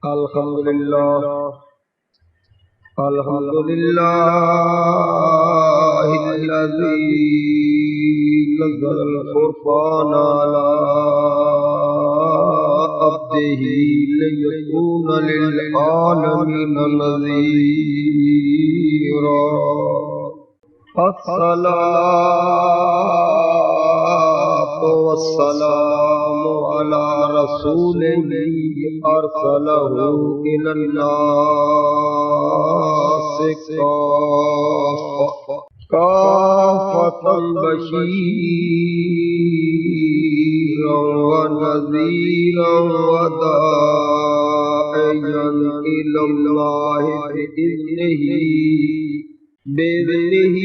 الحمدللہ الذی نزل الفرقان على عبده ليكون للعالمين نذيرا الصلاة والسلام على رسوله أرسله إلى الناس كافة بشيرا ونذيرا وداعيا إلى الله بإذنه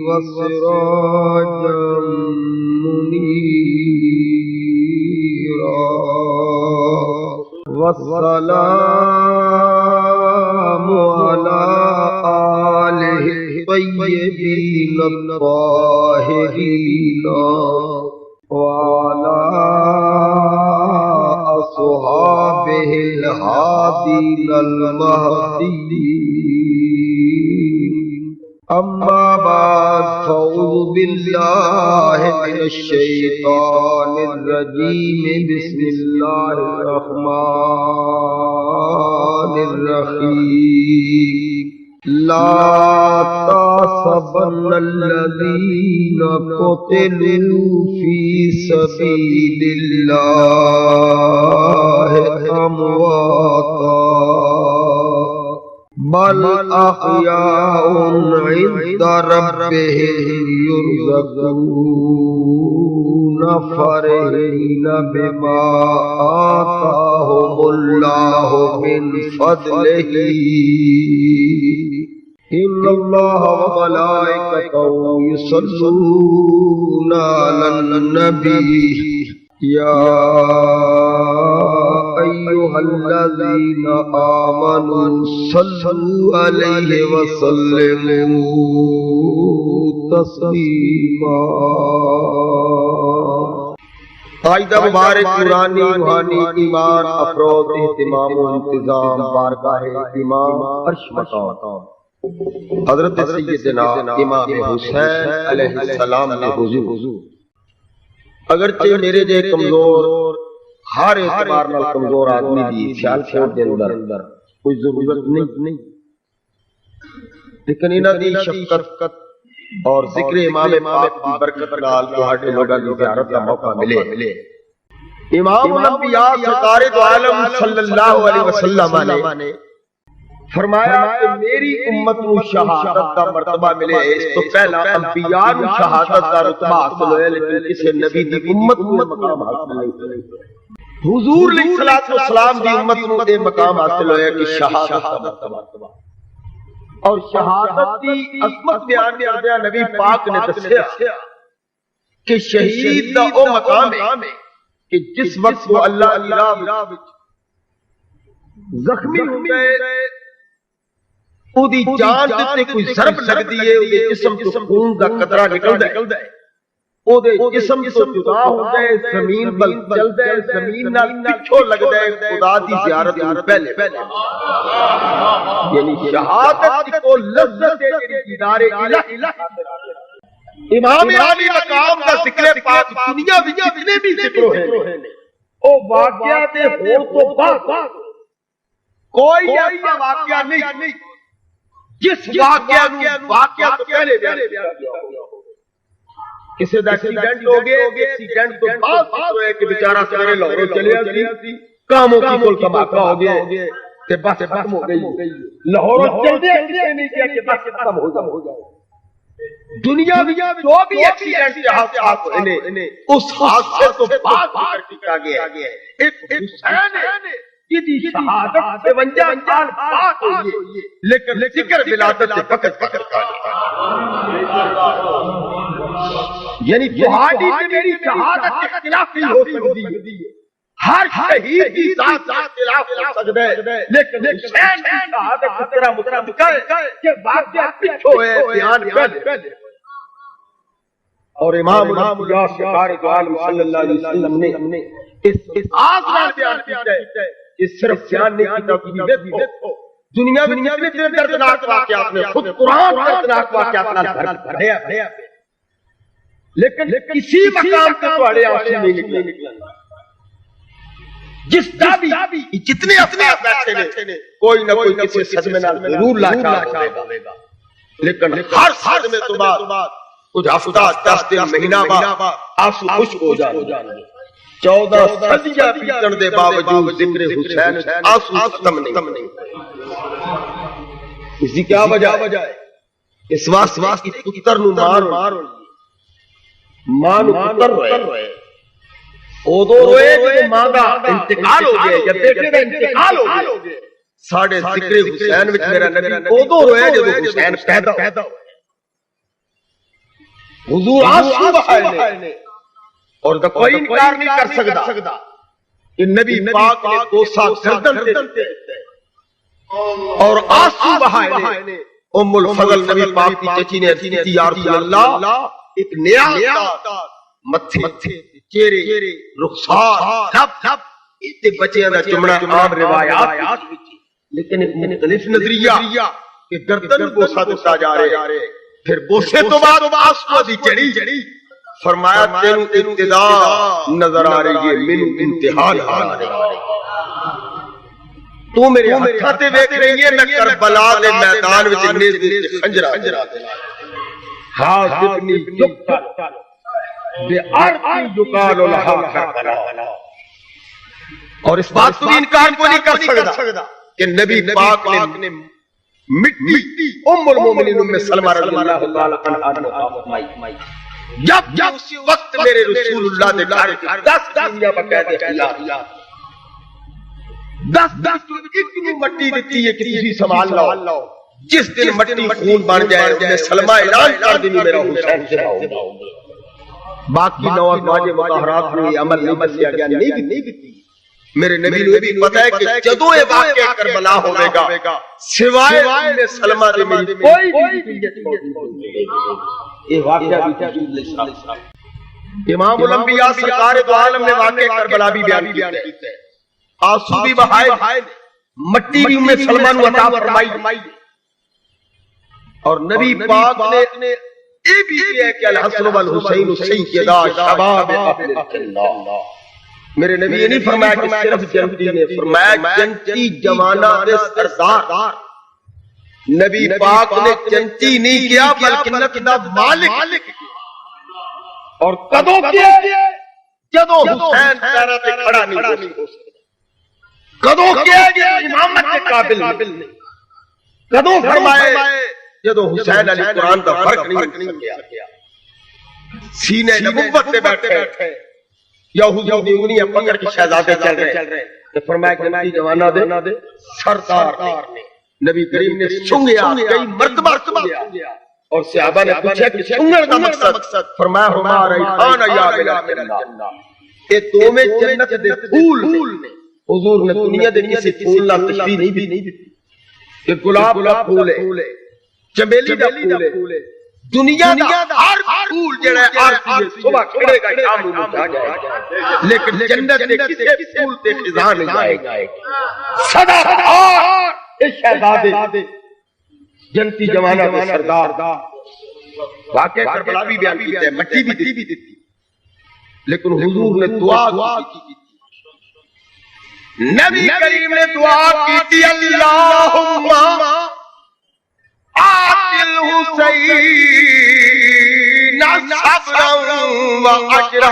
وسراجا منيرا والسلام على آله الطيبين الطاهرين وعلى أصحابه الهادين المهديين أما بعد فأعوذ بالله من الشيطان الرجيم بسم الله الرحمن الرحيم لا تحسبن الذين قتلوا في سبيل الله أمواتا بل أحياء عند ربهم يرزقون فرحين بما آتاهم الله من فضله إن الله وملائكته يصلون على النبي يا أيها الذين آمنوا صلوا عليه وسلموا تسليما. قاعدہ مبارک نورانی روحانی ایمان افروز اہتمام و انتظام بارگاہ امام عرش مقام حضرت سیدنا امام حسین علیہ السلام نے حضور اگرچہ میرے جے کمزور ہر اعتبار نال کمزور آدمی دی خیال چھوڑ دے اندر کوئی ضرورت نہیں، لیکن انہاں دی شفقت اور ذکر امام پاک دی برکت نال تہاڈے لوگاں دی زیارت دا موقع ملے. امام الانبیاء سرکار دو عالم صلی اللہ علیہ وسلم نے فرمایا کہ میری امت کو شہادت کا مرتبہ ملے اس تو پہلا انبیاء کو شہادت کا رتبہ حاصل ہوئے، لیکن کسی نبی دی امت کو مقام حاصل نہیں. حضور علیہ الصلوۃ والسلام دی امت کو یہ مقام حاصل ہویا کہ شہادت کا مرتبہ، اور شہادت دی عظمت بیان کردیا نبی پاک نے دسیا کہ شہید دا او مقام ہے کہ جس وقت وہ اللہ کی راہ وچ زخمی ہوندا ہے، اودی جان تے کوئی ضرب لگدی ہے، اودے جسم تو خون دا قطرہ نکلدا ہے، اودے جسم تو جدا ہوندا ہے، زمین پر چلدا ہے، زمین نال پچھو لگدا ہے خدا دی زیارت تو پہلے یعنی شہادت کو لذت ہے جڑی دیدار الہی. امام عالی مقام دا ذکر پاک دنیا وچ جتنے بھی ذکر ہیں او واقعات ہون تو بعد کوئی ایسا واقعہ نہیں جس واقعہ تو پہلے بیان کیا گیا ہو. کسی دا ایکسیڈنٹ ہو گیا، ایکسیڈنٹ تو بعد ہوئے کہ بیچارہ سارے لاہور چلے سی، کاموں کی کل دھماکہ ہو گیا تے بس ختم ہو گئی. لاہور چلتے کسی نہیں کیا کہ بس ختم ہو جائے. دنیا میں جو بھی ایکسیڈنٹ حادثات ہوئے اس حادثے تو بعد ذکر کیا گیا ہے. ایک حسین ہے جی شہادت 52 سال بعد ہوئی ہے، لیکن ذکر ولادت سے فقط کا یعنی تہاڈی تے میری شہادت اختلاف نہیں ہو سکتی. ہر شہید کی ذات اختلاف ہو سکتا ہے، لیکن حسین کی شہادت اس طرح مطابق ہے کہ واقعہ پیچھے ہوئے بیان پہلے. اور امام الانبیاء سرکار دو عالم صلی اللہ علیہ وسلم نے اس آسمان بیان کیا ہے کہ صرف بیان نہیں کیا کہ دیکھو دنیا میں کتنے دردناک واقعات نے خود قرآن دردناک واقعات نال بھریا ہے، لیکن کسی مقام پہ تھوڑے آنسو نہیں نکلے، جس بھی جتنے افراد بیٹھے نے کوئی نہ کوئی کسی صدمے نال ضرور لاچار ہوئے گا، لیکن ہر صدمے تو بعد کچھ ہفتہ 10 دن مہینہ بعد آنسو خشک ہو جانے، 14 صدیاں بیتن دے باوجود ذکر حسین آنسو ختم نہیں۔ اس کی کیا وجہ ہے؟ اس واسطے کی پتر نو ماں نو پتر روئے، ادو روئے جب ماں دا انتقال ہو گیا یا بیٹے دا انتقال ہو گیا، ساڑھے ذکر حسین وچ میرا نبی ادو روئے جب حسین پیدا ہو، حضور آنسو بہائے نے، اور کوئی انکار نہیں کر سکتا کہ نبی پاک نے کوسا گردن تے اور آنسو بہائے نے۔ ام الفضل نبی پاک کی چچی نے کی یا رسول اللہ ایک نیا متھے چہرے رخسار سب اتے بچیاں دا چمڑا عام روایات لیکن ایک مختلف نظریہ کہ گردن بوسا دتا جا رہے، پھر بوسے تو بعد آنسو دی چڑی، فرمایا تینوں ابتدا نظر آ رہی ہے، مینوں انتہا نظر آ رہی ہے، تو میرے ہتھاں تے ویکھ رہی ہے، میں کربلا دے میدان وچ نیزے تے خنجر حاضرنی یقتل بِأَرْضٍ یقال لہا کربلا، اور اس بات کو انکار کو نہیں کر سکتا کہ نبی پاک نے مٹی ام المومنین ام سلمہ رضی اللہ تعالی عنہا فرمائی، جب اسی وقت میرے رسول اللہ نے 10 دنیا بقیدے خلاف 10 اتنی مٹی دیتی ہے کہ تسی سنبھال لو، جس دن مٹی خون بن جائے میں سلمہ اعلان کر دیں میرا حسین زندہ ہوگا، باقی 9 ازواج مطہرات نے عمل نہیں کیا گیا، نہیں دیتی۔ میرے نبی نے بھی پتا ہے کہ جدوں یہ واقعہ کربلا ہوئے گا سوائے ام سلمہ دے میری کوئی یہ واقعہ بھی امام الانبیاء سرکار دو عالم نے واقعہ کربلا بھی بیان کیا ہے، آنسو بھی بہائے، مٹی بھی ام سلمہ نو عطا فرمائی، اور نبی پاک نے یہ بھی کیا کہ الحسن والحسین سیدا شباب اہل الجنہ۔ میرے نبی یہ نہیں فرمایا کہ صرف جنتی نے، فرمایا جنتی جوانہ دے سردار، نبی پاک نے جنتی نہیں کیا بلکہ نہ مالک، اور کدوں کیا جدوں حسین پیرا تے کھڑا نہیں ہو سکتا، کدوں کیا امامت کے قابل نہیں، کدوں فرمائے جدوں حسین علی قرآن کا فرق نہیں سکیا، سینے نبوت پہ بیٹھے یا حضور دی انگلیاں پکڑ کے شہزادے چل رہے، تو فرمایا کہ نبی جوانہ دے سردار نے، نبی کریم نے سنگیا کئی مرتبہ سنگیا، اور صحابہ نے پوچھا کہ سنگن کا مقصد، فرمایا ہما ریحان یا بلاد الجنہ، یہ دوویں جنت دے پھول نے۔ حضور نے دنیا دے کسی پھول نال تشبیہ نہیں دی کہ گلاب دا پھول ہے، چمیلی دا پھول ہے، دنیا دا ہر پھول جڑا ہے صبح کھڑے گا شام کو مرجھا جائے گا، لیکن جنت دے کسی پھول تے خزاں نہیں جائے گا، سدا اے شہزادے جنتی جوانہ دے سردار، واقعہ کربلا بھی بیان کیتا ہے، مٹی بھی دیتی، لیکن حضور نے دعا کی، نبی کریم نے دعا کی تھی، اللہم آتل حسین صبرا و اجرا،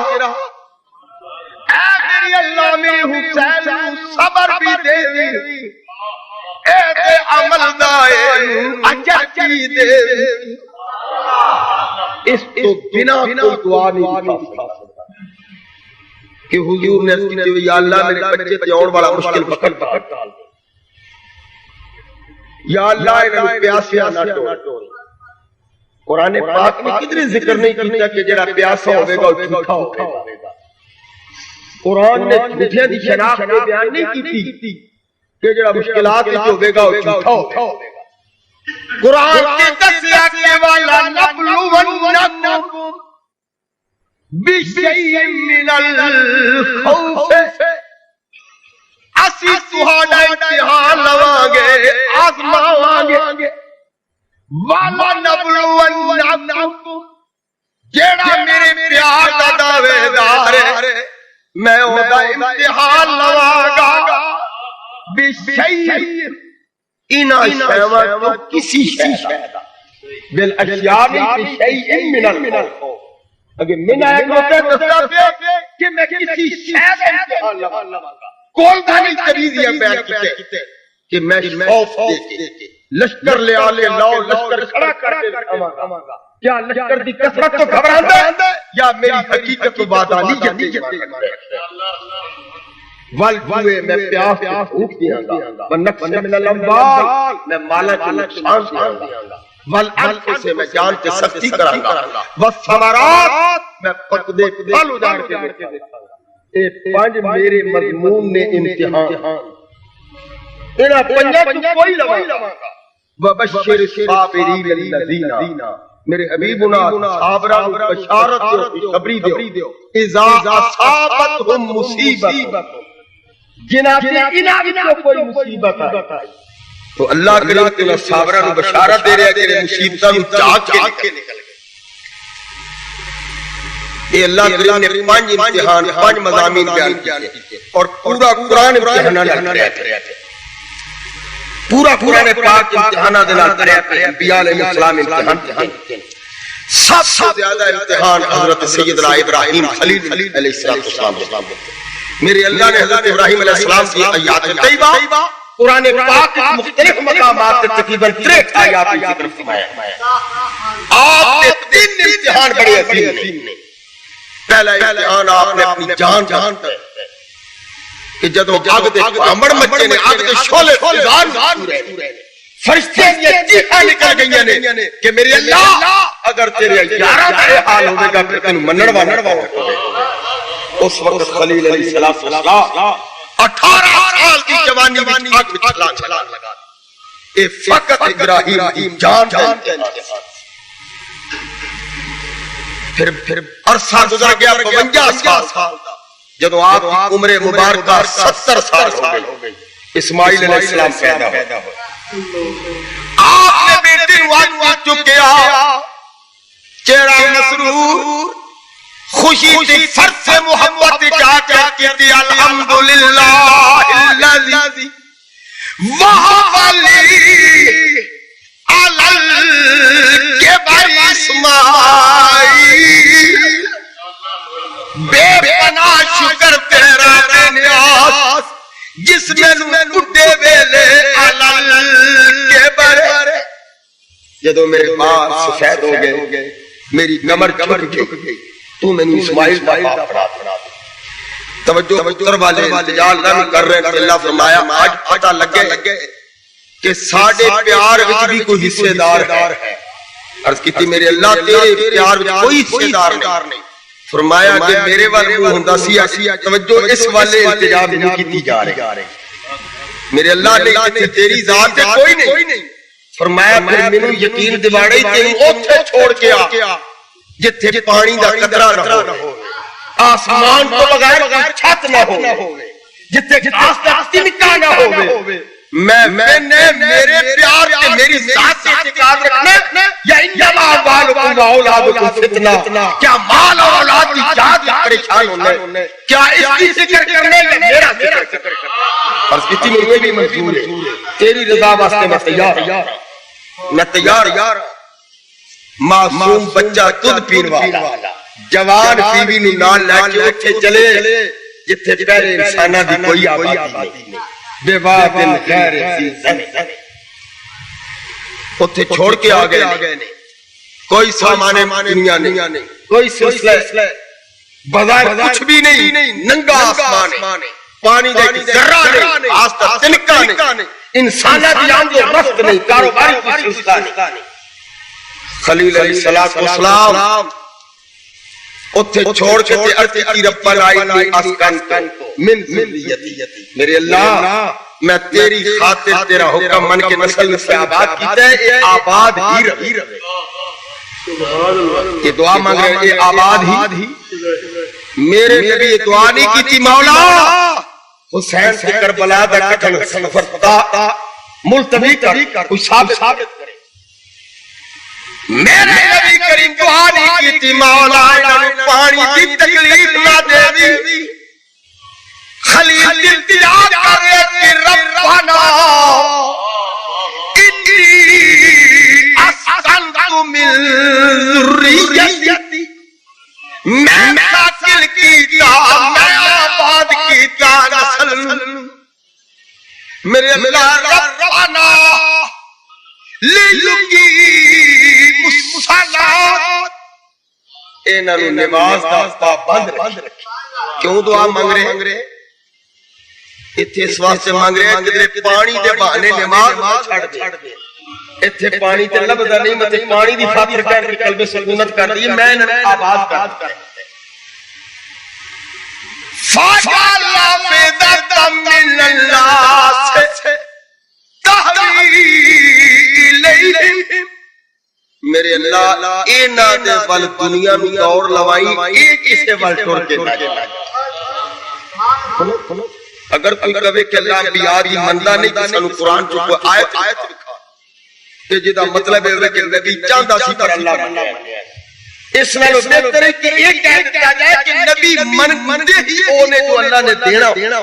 اے میری اللہ میرے حسین صبر بھی دے دی، اے دے عمل دائے اجر بھی دے دی، اس تو بنا کوئی دعا نہیں کر سکتا کہ حضور نے اس کی یا اللہ میرے بچے تے آن والا مشکل وقت ڈال دے، یا اللہ انہیں پیاسیا نہ ٹول۔ قرآن پاک میں کتنی ذکر نہیں کیتا کہ جڑا پیاسا ہوئے گا وہ جھوٹا ہوئے گا، قرآن نے جھوٹیاں دی شناخت کو بیان نہیں کی کہ جڑا مشکلات وچ ہوئے گا وہ جھوٹا ہوئے گا۔ قرآن کے دسیا کہ والا نبلونکم بشیء من الخوف اسی تہاڈا امتحان لواਂਗੇ آزماواਂਗੇ وَلَنَبْلُوَنَّكُمْ جیڑا میرے پیار دا دعویدار ہے میں اوندا امتحان لواں گا بشیء ان اشیاء تو کسی شے دا بالاشیاء بشیء من الخوف اگر من ایک ہوتا ہے دستا کہ میں کسی شے دا امتحان لواں گا کول دانی طریقے بیان کیتے کہ میں خوف دے کے لشکر لے آلے لاؤ لشکر کھڑا کر کے دکھاواں گا کیا لشکر دی کثرت تو گھبراندا ہے یا میری حقیقت تو بادانی جتی والجوے میں پیاس سے بھوک دیاں گا ونقص من الاموال میں مالا کی نقصان دیاں گا والانفس سے میں جان کے سختی کراں گا والثمرات میں پکدے پھل اجاڑ کے دیکھاں گا اے پانچ میرے مضمون نے امتحان انہاں پنجاں تو کوئی لواں گا وبشر الصابرین الذین میرے حبیبنا صابراں بشارت دیو خوشخبری دیو اذا اصابتهم مصیبت جنہاں تے انہاں وچ کوئی مصیبت آئی تو اللہ کریم تے صابراں نو بشارت دے رہا ہے کہ مصیبتاں نو جاگ کے نکل گئے یہ اللہ کریم نے پانچ امتحان پانچ مضامین بیان کیے اور پورا قرآن امتحانات لے رہا ہے پورا قرآن پاک امتحانات دے نال بھریا ہے انبیاء علیہ السلام امتحان سب سے زیادہ امتحان حضرت سیدنا ابراہیم خلیل علیہ السلام میرے اللہ نے حضرت ابراہیم علیہ السلام کی آیات طیبہ قرآن پاک مختلف مقامات سے تقریباً 63 آیات کی ذکر فرمایا آپ نے 3 امتحان بڑے عظیم نے پہلا امتحان آپ نے اپنی جان پر کہ جدو آگ دے پامڑ مچے نے آگ دے شولے فضان فرشتے یہ چیخاں نکل گئی نے کہ میرے اللہ اگر تیرے 11 سے حال ہوئے گا پھر تنو منڑوا اس وقت خلیل علیہ السلام 18 سال کی جوانی میں آگ میں چھلانگ لگا اے فقط ابراہیم جان کے امتحان پھر عرصہ گزر گیا 52 سال جدو آپ کی عمر مبارکہ 70 سال ہو گئی اسماعیل علیہ السلام پیدا ہوئے آپ نے بیٹے وعد چکیا چہرہ مسرور خوشی تھی فرد سے محبت جا کی تھی الحمدللہ الذی وہب لی علی الکبر اسماعیل بے پناہ شکر تیرا بے نیاز جس میں بڈھے ویلے علل کے برے جدو میرے بال سفید ہو گئے میری کمر جھک گئی تو میں نے اسماعیل کا باپ بنا دیا توجہ پتر والے انتجال نہ کر رہے ہیں اللہ فرمایا آج پتہ لگے کہ ساڑھے پیار وچ بھی کوئی حصے دار ہے عرض کی میرے اللہ تیرے پیار وچ کوئی حصے دار نہیں فرمایا کہ میرے والے وہ ہندہ سیا توجہ اس والے التجاب نہیں کیتی جا رہے میرے اللہ نے کہ تیری ذات ہے کوئی نہیں فرمایا پھر میں یقین دیواڑے تینوں اوتھے چھوڑ کے آ جتھے پانی دا قطرہ نہ ہو آسمان تو بغیر چھت نہ ہو جتھے گھاس دا تنکا نہ ہو میں نے میرے پیار کے میری ذات سے اعتقاد رکھنا یا انما اموالکم واولادکم فتنہ کیا مال اور اولاد کی جان پریشان ہونا کیا اس کی ذکر کرنے یا میرا ذکر کرنا بس کتنی میں بھی منظور ہے تیری رضا واسطے میں تیار معصوم بچہ دودھ پین والا جوان بیوی نو نال لے کے اٹھے چلے جتھے پہلے انساناں دی کوئی آبادی نہیں بے وادن غیر ذی زمین اتھے چھوڑ کے آ گئے کوئی سامان دنیا نہیں کوئی سلسلہ بظاہر کچھ بھی نہیں ننگا آسمان پانی دے ذرہ نہیں آستہ تنکا نہیں انسانہ دیان دے رفت نہیں کاروباری کی سلسلہ نہیں خلیل علیہ السلام اتھے چھوڑ کے تے ارتی کی رب بنائی اسکن من ذریتی میرے اللہ میں تیری خاطر تیرا حکم من کے نسل سے آباد کیتا ہے آباد ہی رہے یہ دعا مانگ رہے ہیں، یہ آباد ہی میرے نبی یہ دعا نہیں کی تھی، مولا حسین سے کربلا دا کٹھن سفر تا ملتوی کر، کوئی ثابت کرے۔ میرے نبی کریم دعا نہیں کی تھی، مولا پانی دی تکلیف نہ دے دی، خلیل التجا کر رہے کہ ربنا انی اسکنت من ذریتی، میں قاتل کیتا، میں آباد کیتا نسل، میرے اللہ ربنا لیلگی مسلات، انہوں نے نماز دا پابند رکھی۔ کیوں دعا مانگ رہے ہیں؟ اتھے اس واسطے مانگ رہے ہیں کہ پانی دے بہانے نماز نہ چھڑ دے، اتھے پانی تے لبدا نہیں، متے پانی دی خاطر کہہ کے قلب سکونت کر دی، میں نے آباد کر فاجعل فداء من الناس تہوی الیہم، میرے اللہ انہاں دے ول دنیا میں دور لوائی، ایک کسے ول ٹر کے نہ جائے۔ اگر کوئی کہے کہ اللہ انبیاء دی مندا نہیں تو سانو قرآن چ کوئی آیت دکھا کہ جدا مطلب ہے کہ نبی چاہندا سی پر اللہ منیا، اس نال بہتر ہے کہ یہ کہہ دیا جائے کہ نبی مندے ہی اونے جو اللہ نے دینا،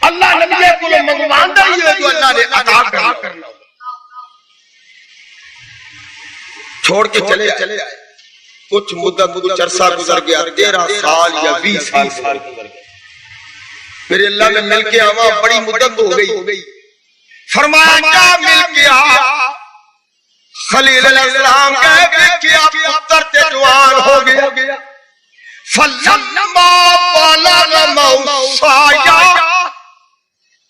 اللہ نبی کو منگواندا ہی جو اللہ نے عطا کرنا، چھوڑ کے چلے آئے۔ کچھ مدت کچھ عرصہ گزر گیا، 13 سال یا 20 سال گزر گئے، میرے اللہ میں مل کے آواں بڑی مدت ہو گئی، فرمایا کیا مل کے آ؟ خلیل علیہ السلام کہے کہ آپ پتر تے جوان ہو گیا، فلما بلغ موسایا،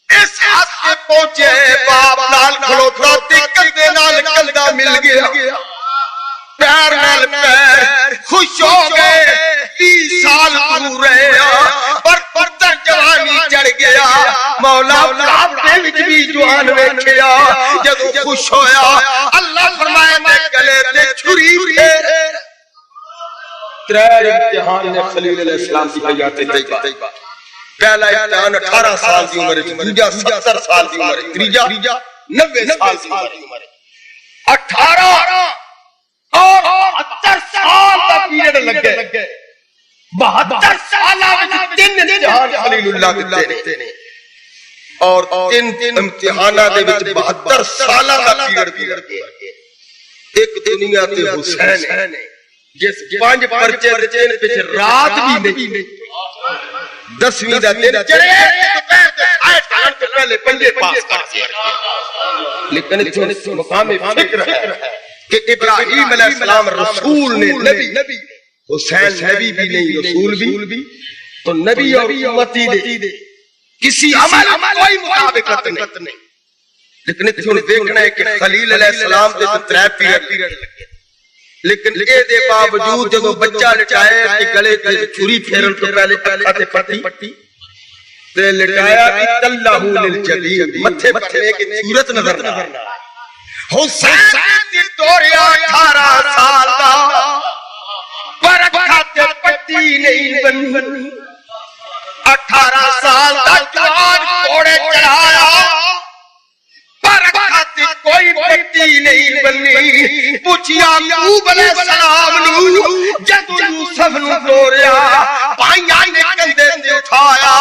اس حد سے پہنچے باپ نال کھلوتا دقت دے نال کلدا مل گیا، پیر نال پیر خوش ہو گئے، 30 سال پورے پر پردہ جوانی چڑھ گیا، مولا بڑھاپے وچ بھی جوان ویکھیا، جدوں خوش ہویا اللہ فرمایا میں گلے تے چھری پھیر۔ ترے امتحان نے خلیل علیہ السلام کی حیات طیبہ، پہلا امتحان 18 سال کی عمر، دوجا 70 سال کی عمر، تیجا 90 سال کی عمر، 18 اور 70 سال کا پیریڈ لگ گئے، 72 سالہ وچ 3 امتحان خلیل اللہ دیتے نے، اور 3 امتحاناں دے وچ 72 سالہ کا پیریڈ گیا۔ ایک دنیا تے حسین ہے جس 5 پرچے دے وچ رات بھی نہیں، 10ویں دا دن چڑھے دوپہر تے کھائے کھان تو پہلے پنجے پاس کر دیا، لیکن اتنے مقام فکر ہے کہ ابراہیم علیہ السلام رسول نے، نبی، حسین نبی بھی نہیں رسول بھی، تو نبی اور امتی دے کسی عمل کوئی مطابقت نہیں، لیکن اتنے دیکھنا ہے کہ خلیل علیہ السلام دے تو 3 پیریڈ لگے، لیکن اے دے باوجود جدو بچہ لٹایا کہ گلے تے چھری پھیرن تو پہلے اکھا تے پٹی تے لٹایا اطلعہ للجبین، متھے پٹھے کی صورت نظر نہ آئے۔ حسین دی دوریا 18 سال دا، پر اکھا تے پٹی نہیں بنی، 18 سال دا جوان گھوڑے چڑھایا، پر اکھا تے کوئی پٹی نہیں بنی، پوچھیا یعقوب علیہ السلام نو، جدو یوسف نو دوریا بھائیاں نے کندھے تے اٹھایا،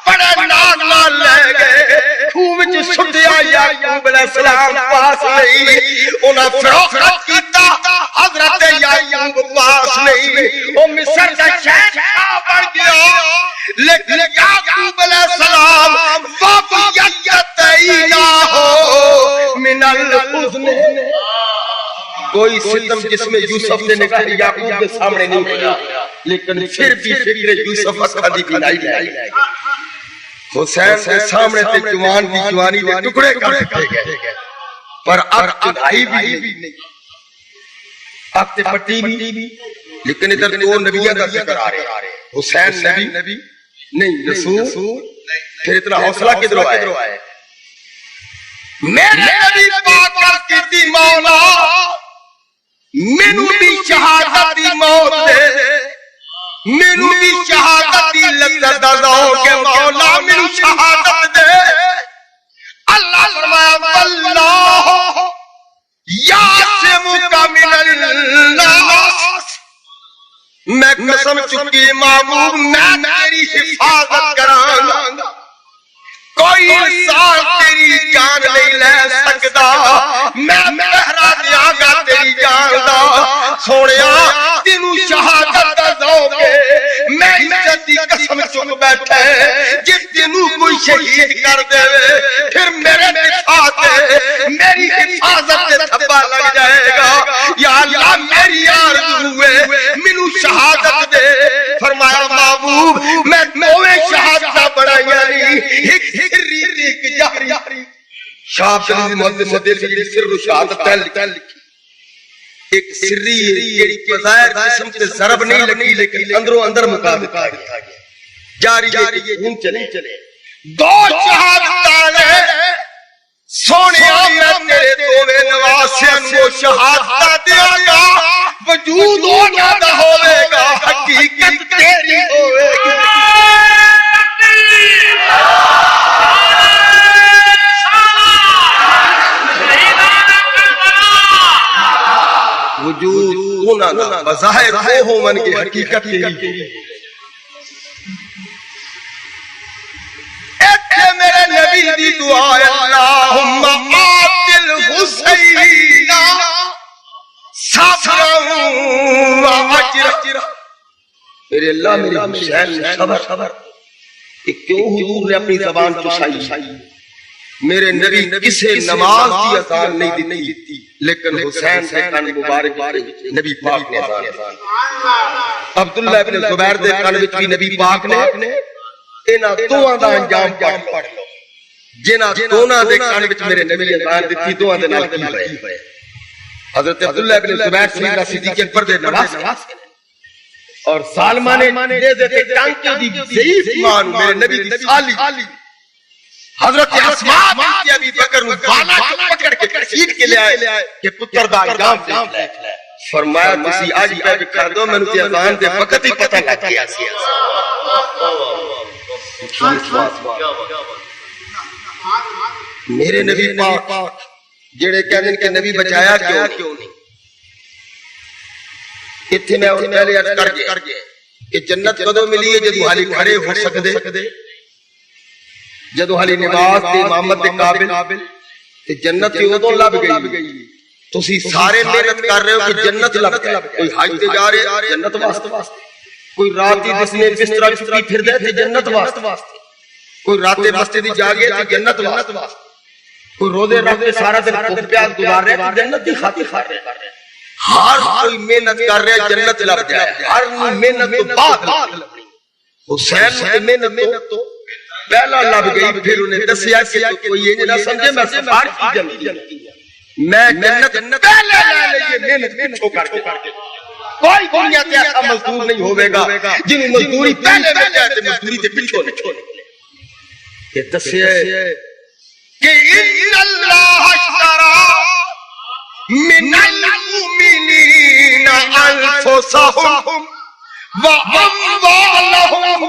بڑے ناز نال لے گئے، کھوہ وچ سٹیا، یعقوب علیہ السلام پاس نہیں، انہاں فروخت کیتا، حضرت یعقوب پاس نہیں، وہ مصر دا شہنشاہ بن گیا، لیکن یعقوب علیہ السلام وفیت نہ ہو من الحزن، کوئی ستم جس میں یوسف نے نگاہ یعقوب کے سامنے نہیں ہویا، لیکن پھر بھی فکر یوسف اکھا دی بینائی لائے، حسین کے سامنے تے جوان کی جوانی دے ٹکڑے کر دیتے گئے، پر اب چڑھائی بھی نہیں، اب تے پٹی بھی، لیکن ادھر 2 نبیوں کا ذکر آ رہے، حسین نبی نہیں رسول، پھر اتنا حوصلہ کدھر آئے؟ میرے نبی پاک کی مولا مینوں بھی شہادت دی موت دے، مینوں بھی شہادت دی لذت دا ذوق مولا مینوں شہادت دے۔ اللہ فرمایا واللہ یعصمک من الناس، میں قسم چکی محبوب میں تیری حفاظت کراں گا، کوئی انسان تیری جان نہیں لے سکتا، میں پہرا دیاں گا تیری جان دا۔ سونیا تینوں شہادت دا ذوق ہے، میں عزت دی قسم چک بیٹھا ہے، جس تینوں کوئی شہید کر دے پھر میرے دفاع تے میری حفاظت تے تھپا لگ جائے گا۔ یا اللہ میری آرزو ہے مینوں شہادت دے۔ فرمایا محبوب میں دوویں شہادت بڑھائیاں نہیں، ایک سری ایک جہری۔ شاہ عبد المحدث مدیسی جی سر شہادت لکھی، ایک سری جیڑی بظاہر جسم تے ضرب نہیں لگی لیکن اندروں اندر مکا دتا گیا، جاری خون چلے۔ دو شہادتاں نے سونیا میں تیرے دوویں نواسیاں کو شہادت دیاں گا، وجود انہاں دا ہوے گا، حقیقت تیری ہوے گی۔ وجود انہاں دا بظاہر وہ ہون گے، حقیقت تیری۔ اتے میرے نبی دی دعا ہے اللہم آت الحسین صبرا و اجرا۔ میرے اللہ میرے حسین صبر، کیوں حضور نے اپنی زبان چسائی؟ میرے نبی کسے نماز کی اذان نہیں دیتی لیکن حسین کے کان مبارک نبی پاک نے اذان۔ عبداللہ ابن زبیر دے کان وچ بھی نبی پاک نے انہاں دوواں دا انجام پڑھ لو، جنہاں دونوں دے کان وچ میرے نبی نے اذان دتی، دوواں دے نال کی ہوئے؟ حضرت عبداللہ ابن زبیر سیدنا صدیق اکبر دے نواز اور سالمہ نے دے ٹانکے دی ضعیف ماں میرے نبی دی سالی حضرت اسماء بنت ابی بکر نو بالا پکڑ کے کسیٹ کے لے آئے کہ پتر دا انجام دیکھ لے۔ فرمایا تسی اج پہ کر دو، مینوں تے اذان دے وقت ہی پتہ لگ گیا سی۔ میرے نبی پاک جڑے کہندے کہ نبی بچایا کیوں نہیں؟ ایتھے میں ان پہلے عرض کر گیا کہ جنت کدوں ملی ہے جدوں حالی کھڑے ہو سکدے، جدوں حالی نماز تے امامت دے قابل تے جنت ادوں لب گئی۔ تسی سارے محنت کر رہے ہو کہ جنت لب جائے، کوئی حج تے جا رہے جنت واسطے، کوئی رات دی جسنے بستر چکی پھر دے تے جنت واسطے، کوئی رات مسجد دی جاگے تے جنت واسطے، کوئی روزے رکھ کے سارا دن بھوک پیاس گزار رہے تے جنت دی خاطر کر رہے۔ ہر کوئی محنت کر رہا ہے جنت لب جائے، ہر محنت تو بعد لبنی۔ حسین نے محنت تو پہلا لب گئی، پھر انہیں دسیا کہ کوئی یہ نہ سمجھے میں سفارش کی جنت، میں جنت پہلے لے لئیے محنت پیچھو کر کے۔ کوئی دنیا تے ایسا مزدور نہیں ہوئے گا جنہوں مزدوری پہلے میں جائے تے مزدوری تے پیچھو نکلے۔ یہ دسیا کہ ان اللہ اشترا من المؤمنین انفسهم واموالهم،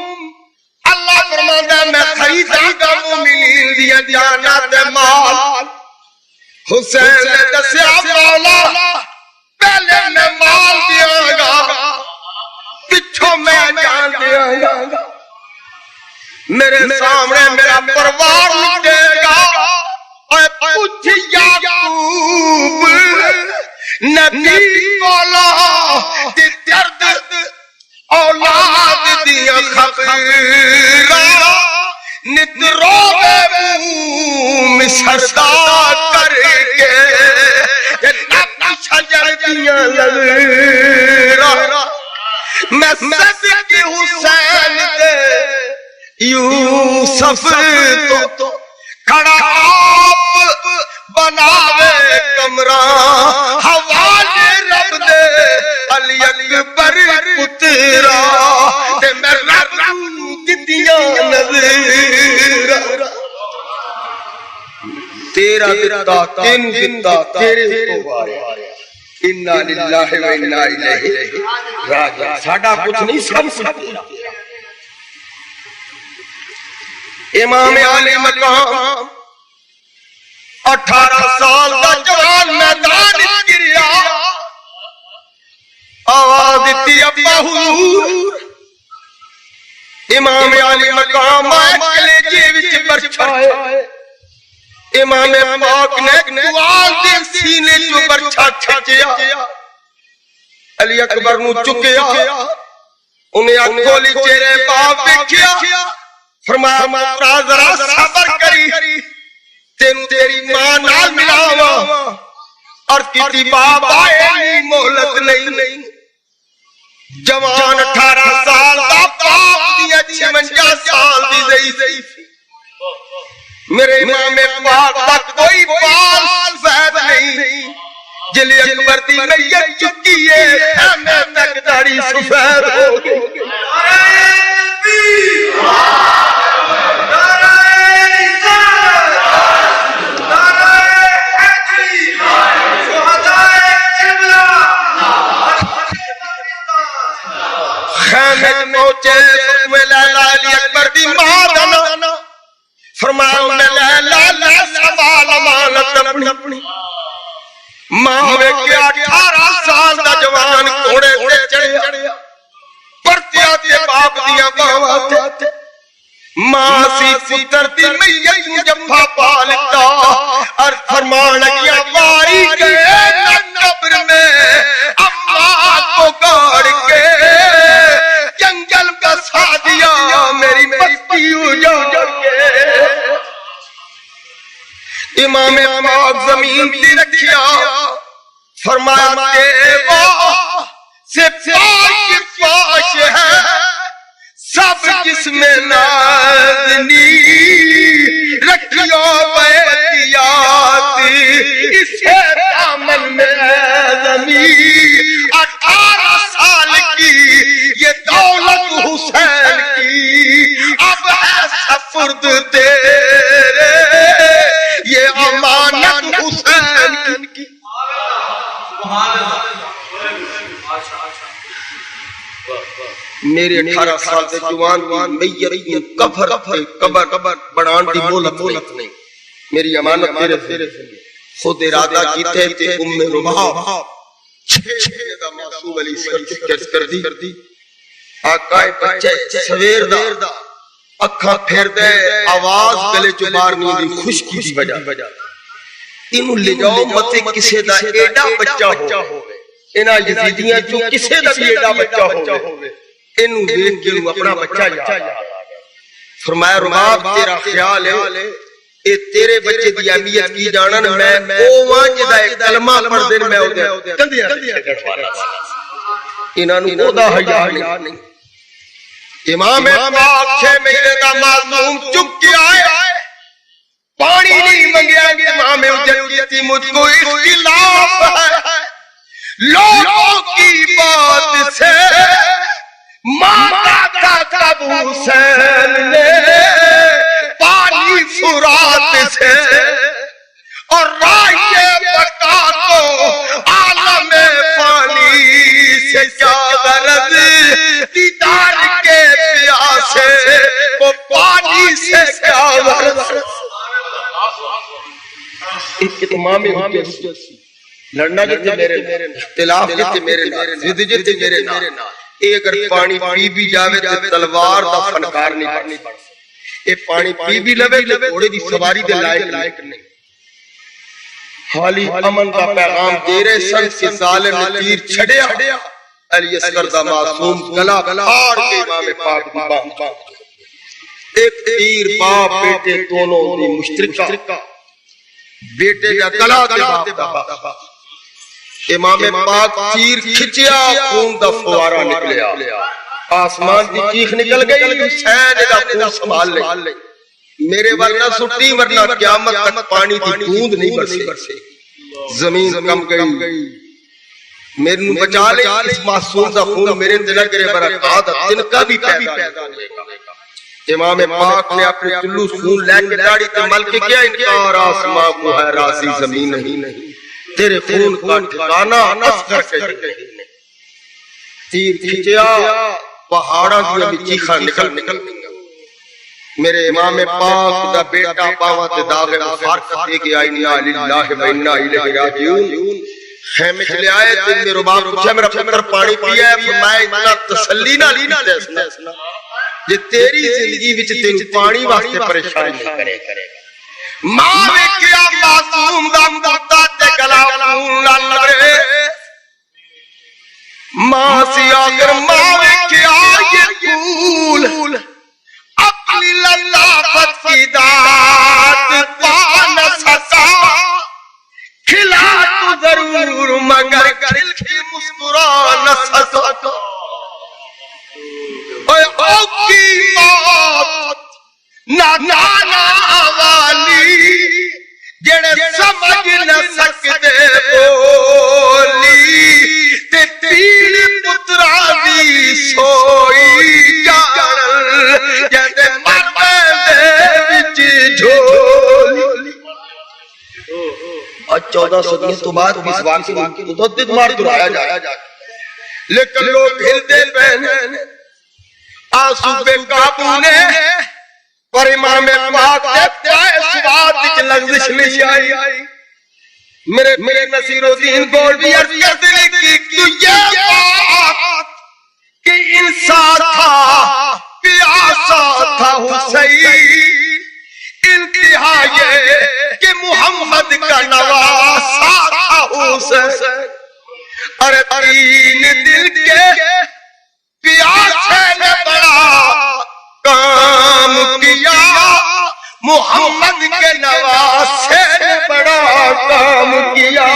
اللہ فرماتا ہے میں خریداں گا مومنین دیا جاناں تے مال۔ حسین نے دسیا مولا پہلے میں مال دیاں گا، پچھوں میں جان دیاں گا، میرے سامنے میرا پروار لٹے گا۔ پوچھ یعقوب نبی مولا تے درد اولاد دیا خبراں نت روے منہ سردا کر کے نب شجر دیا لذراں، میں صدق حسین دے یوسف تو کھڑا آپ بناوے کمرہ، حوالے رب دے علی اکبر پترا تے میں رب دتیاں نظراں۔ تیرا دتا تین دتا تیرے تو واریا، انا للہ و انا الیہ راجعون. ساڈا کچھ نہیں، سب کچھ. امام علی مقام 18 سال دا جوان میدان گریا، آواز دیتی ابا حضور. امام علی مقام آئے کلیجے وچ برچھائے، امام پاک نے دوال دے سینے چو برچھا کھچیا، علی اکبر نو چکیا، انہیں اکھولی چہرے باپ دیکھیا، فرمایا پترا ذرا صبر کری، تینو تیری ماں نال ملاواں. اور کیتی باپ آئے مہلت نہیں. جوان 18 سال دا باپ دیا 56 سال دی ضعیف. میرے امام پاک تک کوئی بال سفید نہیں، جلی اکبر دی میت چکی ہے میں تک داڑھی سفید ہو گئی. خیمے پہنچے میں لیلا علی اکبر دی ماں دانا، فرمایا میں لیلا سوال امانت اپنی. ماں ویکھیا 18 سال دا جوان گھوڑے تے چڑھیا، پرتیا تے باپ دیاں باواں تے. ماں سی پتر دی میت نوں جفا پا لتا اور فرمان لگیا واری گئے قبر میں اماں کو گاڑ کے، جنگل بسا دیا میری بستی اجاڑ کے. امام پاک زمین پہ رکھیا، فرمایا دیوا سے پاک پاش ہے سب جس میں نازنی، رکھیو بیتیات اسے دامن میں زمین. 18 سال کی یہ دولت حسین کی اب ہے سفرد تیرے، یہ امانت حسین کی. میرے 18 سال سے جوان میت قبر بڑھان دی مولت نہیں، میری امانت تیرے خود ارادہ کیتے تے ام رباب 6 دا معصوم علی کر دی. آقا بچے سویر دا اکھاں پھیر دے، آواز گلے چو بار نہیں دی خشکی دی وجہ. انہوں لے جاؤ متے کسے دا ایڈا بچہ ہوئے، انہاں یزیدیاں جو کسے دا بھی ایڈا بچہ ہوئے، انہوں دیکھ کے اپنا بچہ یاد. فرمایا رباب تیرا خیال ہے اے تیرے بچے دی اہمیت کی جانن، میں اوواں جدا ایک کلمہ پڑھ دین میں او دے کندھیاں چھڈن والا. انہاں نوں خدا حیا نہیں. امام پاک چھ مہینے دا معصوم چک کے آئے، پانی نہیں منگیا. امام حجت کیتی مجھ کو اختلاف ہے لوگوں کی بات سے، ماتا تھا کب حسین نے پانی فرات سے، اور رائے بقا کو عالم پانی سے کیا غرض، دیدار کے پیاسے کو پانی سے کیا غرض. امام حجت لڑنا جتے میرے اختلاف جتے میرے نال، ضد جتے میرے نال. اے اگر پانی پی بھی جاوے تے تلوار دا فنکار نہیں بن سکتا. اے پانی پی بھی لوے تے گھوڑے دی سواری دے لائق نہیں. حالی امن دا پیغام دے رہے سن کہ ظالم تیر چھڑیا، علی اصغر دا معصوم گلا پھاڑ کے امام پاک دی باں. ایک تیر باپ بیٹے دونوں دی مشترکہ، بیٹے دا گلا تے باپ دا. امام پاک تیر کھچیا، خون دا فوارہ نکلیا، آسمان دی چیخ نکل گئی، حسین دا خون سنبھال لے. میرے ورنہ سٹی ورنہ قیامت تک پانی دی بوند نہیں برسے. زمین کم گئی، میرے نو بچا لے، اس معصوم دا خون میرے دل کرے برکات جن کا بھی پیدا ہوئے گا. امام پاک نے اپنے چلو خون لے کے داڑھی تے مل کے کیا انکار، آسمان کو ہے راضی زمین نہیں. تیرے خون کا ٹھکانہ اصغر کے دل نے تیر کھچیا پہاڑاں کی چیخاں نکل میرے امام پاک دا بیٹا پاواں تے داغے مفارقت دے کے آئی انا للہ و انا الیہ راجعون خیمے چلے آئے تے میرے باپ پوچھا میرا پتر پانی پیا ہے فرمایا اتنا تسلی نہ لیتے یہ تیری زندگی وچ تینوں پانی واسطے پریشان نہیں کرے گا ماں نے کیا معصوم دا مدتا تے گلا خون نہ لگے ماں سی آخر ماں نے کیا یہ پھول اپنی لطافت کی داد پا نہ سکا کھلا تو ضرور مگر کھل کے مسکرا نہ سکا اے او کی موت نانا والی جڑے سمجھ نہ سکتے بولی تے تیل پترا دی سوئی جانل جیسے مرمے وچ جھولی آج 14 صدیوں تو بعد اس واقعے کو متعدد مار دہرایا جائے لیکن لوگ ہلتے پہنے آنسو بے قابو نے پر امام پاک کے پائے سواد وچ لغزش نہیں آئی میرے نصیر الدین گولڈی عرض کرتے کہ تو یہ بات کہ انسان تھا پیاسا تھا حسین انتہا یہ کہ محمد کا نواسا تھا حسین ارے تین دل کے پیاسے نے بڑا کام کیا محمد کے نواسے نے بڑا کام کیا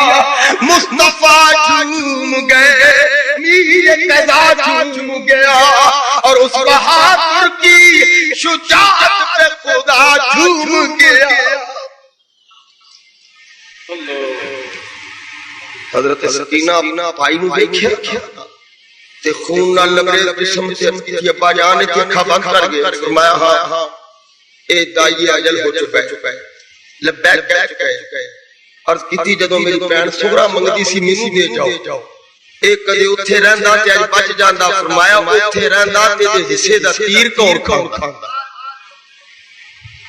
مصطفیٰ جھوم گئے میر قضا جھوم گیا اور اس بہادر کی شجاعت پہ خدا جھوم گیا حضرت سکینہ بھائی نو دیکھیا تے خون نہ لگے جسم تے کی ابا جان نے اکھاں بند کر گئے فرمایا ہاں اے دائی اجل ہو چکا ہے لبیک کہہ چکا ہے عرض کیتی جدوں میری بہن سغرا منگدی سی مینوں دے جاؤ اے کدے اوتھے رہندا تے اج بچ جاندا فرمایا اوتھے رہندا تے حصے دا تیر کون کھاندا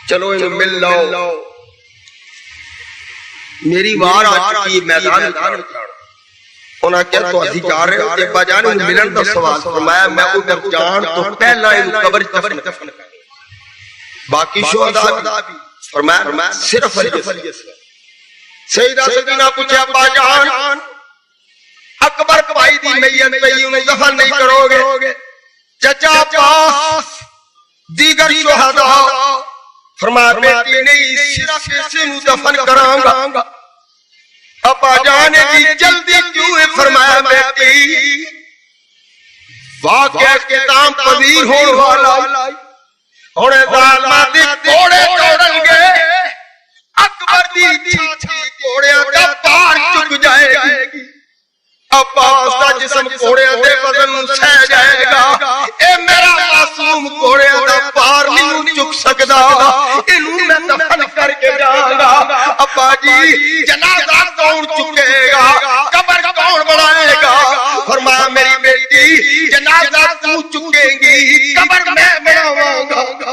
چلو اینوں مل لاؤ میری وار آ چکی میدان وچ انہاں کیا تو ادھی جا رہے ہو ابا جان انہوں ملن دا سوال فرمایا میں ادھر جان تو پہلا انہوں قبر دفن کر باقی شہداء بھی فرمایا صرف علی السلام سیدہ سکینہ پوچھے ابا جان اکبر بھائی دی میت پہ انہوں دفن نہیں کرو گے چچا عباس دیگر شہداء فرمایا بیٹی نہیں صرف اسے دفن کروں گا ابا جانے دی جلدی کیوں ہے فرمایا بیٹی واقعہ کے کام پذیر ہون والا ہونے ظالمہ دی کوڑے توڑن گے اکبر دی چھاتی کوڑے کا پار چک جائے گی عباس دا جسم کوڑے دے وزن سہ جائے گا اے میرا معصوم کوڑے دا پار نہیں چک سکدا انہوں میں دفن کر کے جاؤں گا ابا جی جنازہ کون چکے گا قبر کون بنائے گا فرمایا میری بیٹی جنازہ تو چکیں گی قبر میں بناواں گا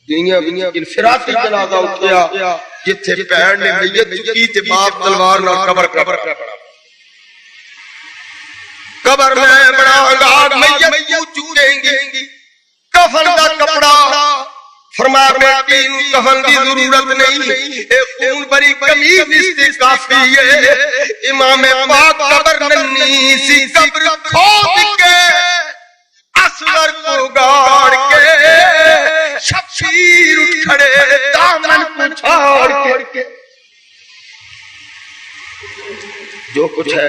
دنیا انفرادی جنازہ اٹھیا جتھے بہن نے میت چکی تے باپ تلوار نال قبر قبر میں بناواں گا میت تو چکیں گی کفن دا کپڑا فرمایا بیٹی نو کفن دی ضرورت نہیں اے خون بری قمیض اس کافی ہے امام پاک قبر ننی سی قبر کھود کے اصغر کو گاڑ کے شبشیر اٹھ کھڑے دامن کو چھاڑ کے جو کچھ ہے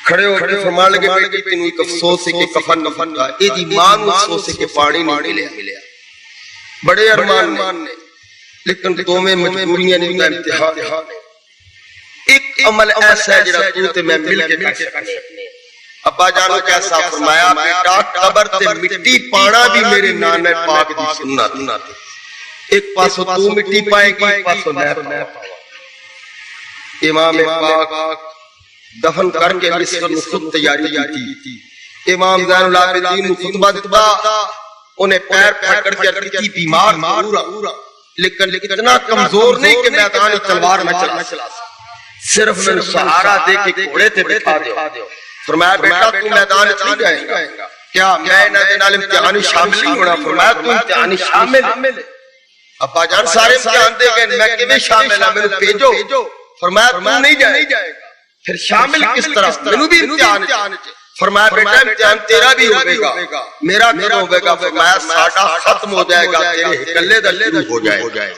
کھڑے ہو کے فرمان لگے بیٹی تینوں ایک افسوس ہے کہ کفن نفن کا اے دی ماں نو افسوس ہے کہ پانی نہیں ملیا بڑے ارمان نے لیکن تو میں مجبوریاں نہیں کا امتحان ایک عمل ایسا ہے جڑا تو تے میں مل کے کر سکتے ابا جانو کیسا فرمایا بیٹا قبر تے مٹی پانا بھی میرے نانے پاک دی سنت ایک پاسو تو مٹی پائے گی ایک پاسو میں پاؤں امام پاک دفن کر کے مصر میں خود تیاری کی تھی. امام زین العابدین نے خطبہ دیتا, انہیں پیر پکڑ کے کی بیمار ضرور لیکن اتنا کمزور نہیں کہ میدان تلوار نہ چلا سکے, صرف میں سہارا دے کے گھوڑے تے بٹھا دیو. فرمایا بیٹا تو میدان نہیں جائے گا کیا؟ میں نال امتحان شامل نہیں ہونا. فرمایا تو امتحان شامل ہے. ابا جان سارے امتحان دے گئے, میں کیویں شامل ہوں, مینوں بھیجو. فرمایا تو نہیں جائے گا. پھر شامل کس طرح؟ مینوں بھی امتحان ہے. فرمایا بیٹا امتحان تیرا بھی ہوگا, میرا کب ہوگا؟ فرمایا ساڈا ختم ہو جائے گا, تیرے اکلے دا شروع ہو جائے گا.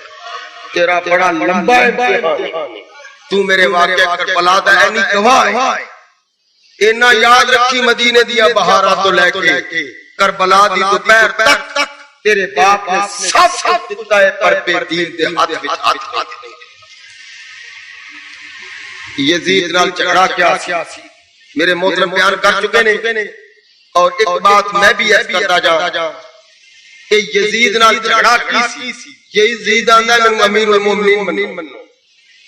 تیرا بڑا لمبا امتحان ہے. تو میرے واقعہ کربلا دا اینی گواہ ہے. اینا یاد رکھی مدینے دیا بہارا تو لے کے کربلا دی دوپہر تک تیرے باپ نے سب دیتا ہے پر بے دین دے ہاتھ وچ ہاتھ نہیں. یزید نال جھگڑا کیا سی میرے محترم بیان کر چکے نے. اور ایک بات میں بھی عرض کرتا جاؤں کہ یزید نال جھگڑا کی سی. یزید آندا ہے میں امیر المومنین منو.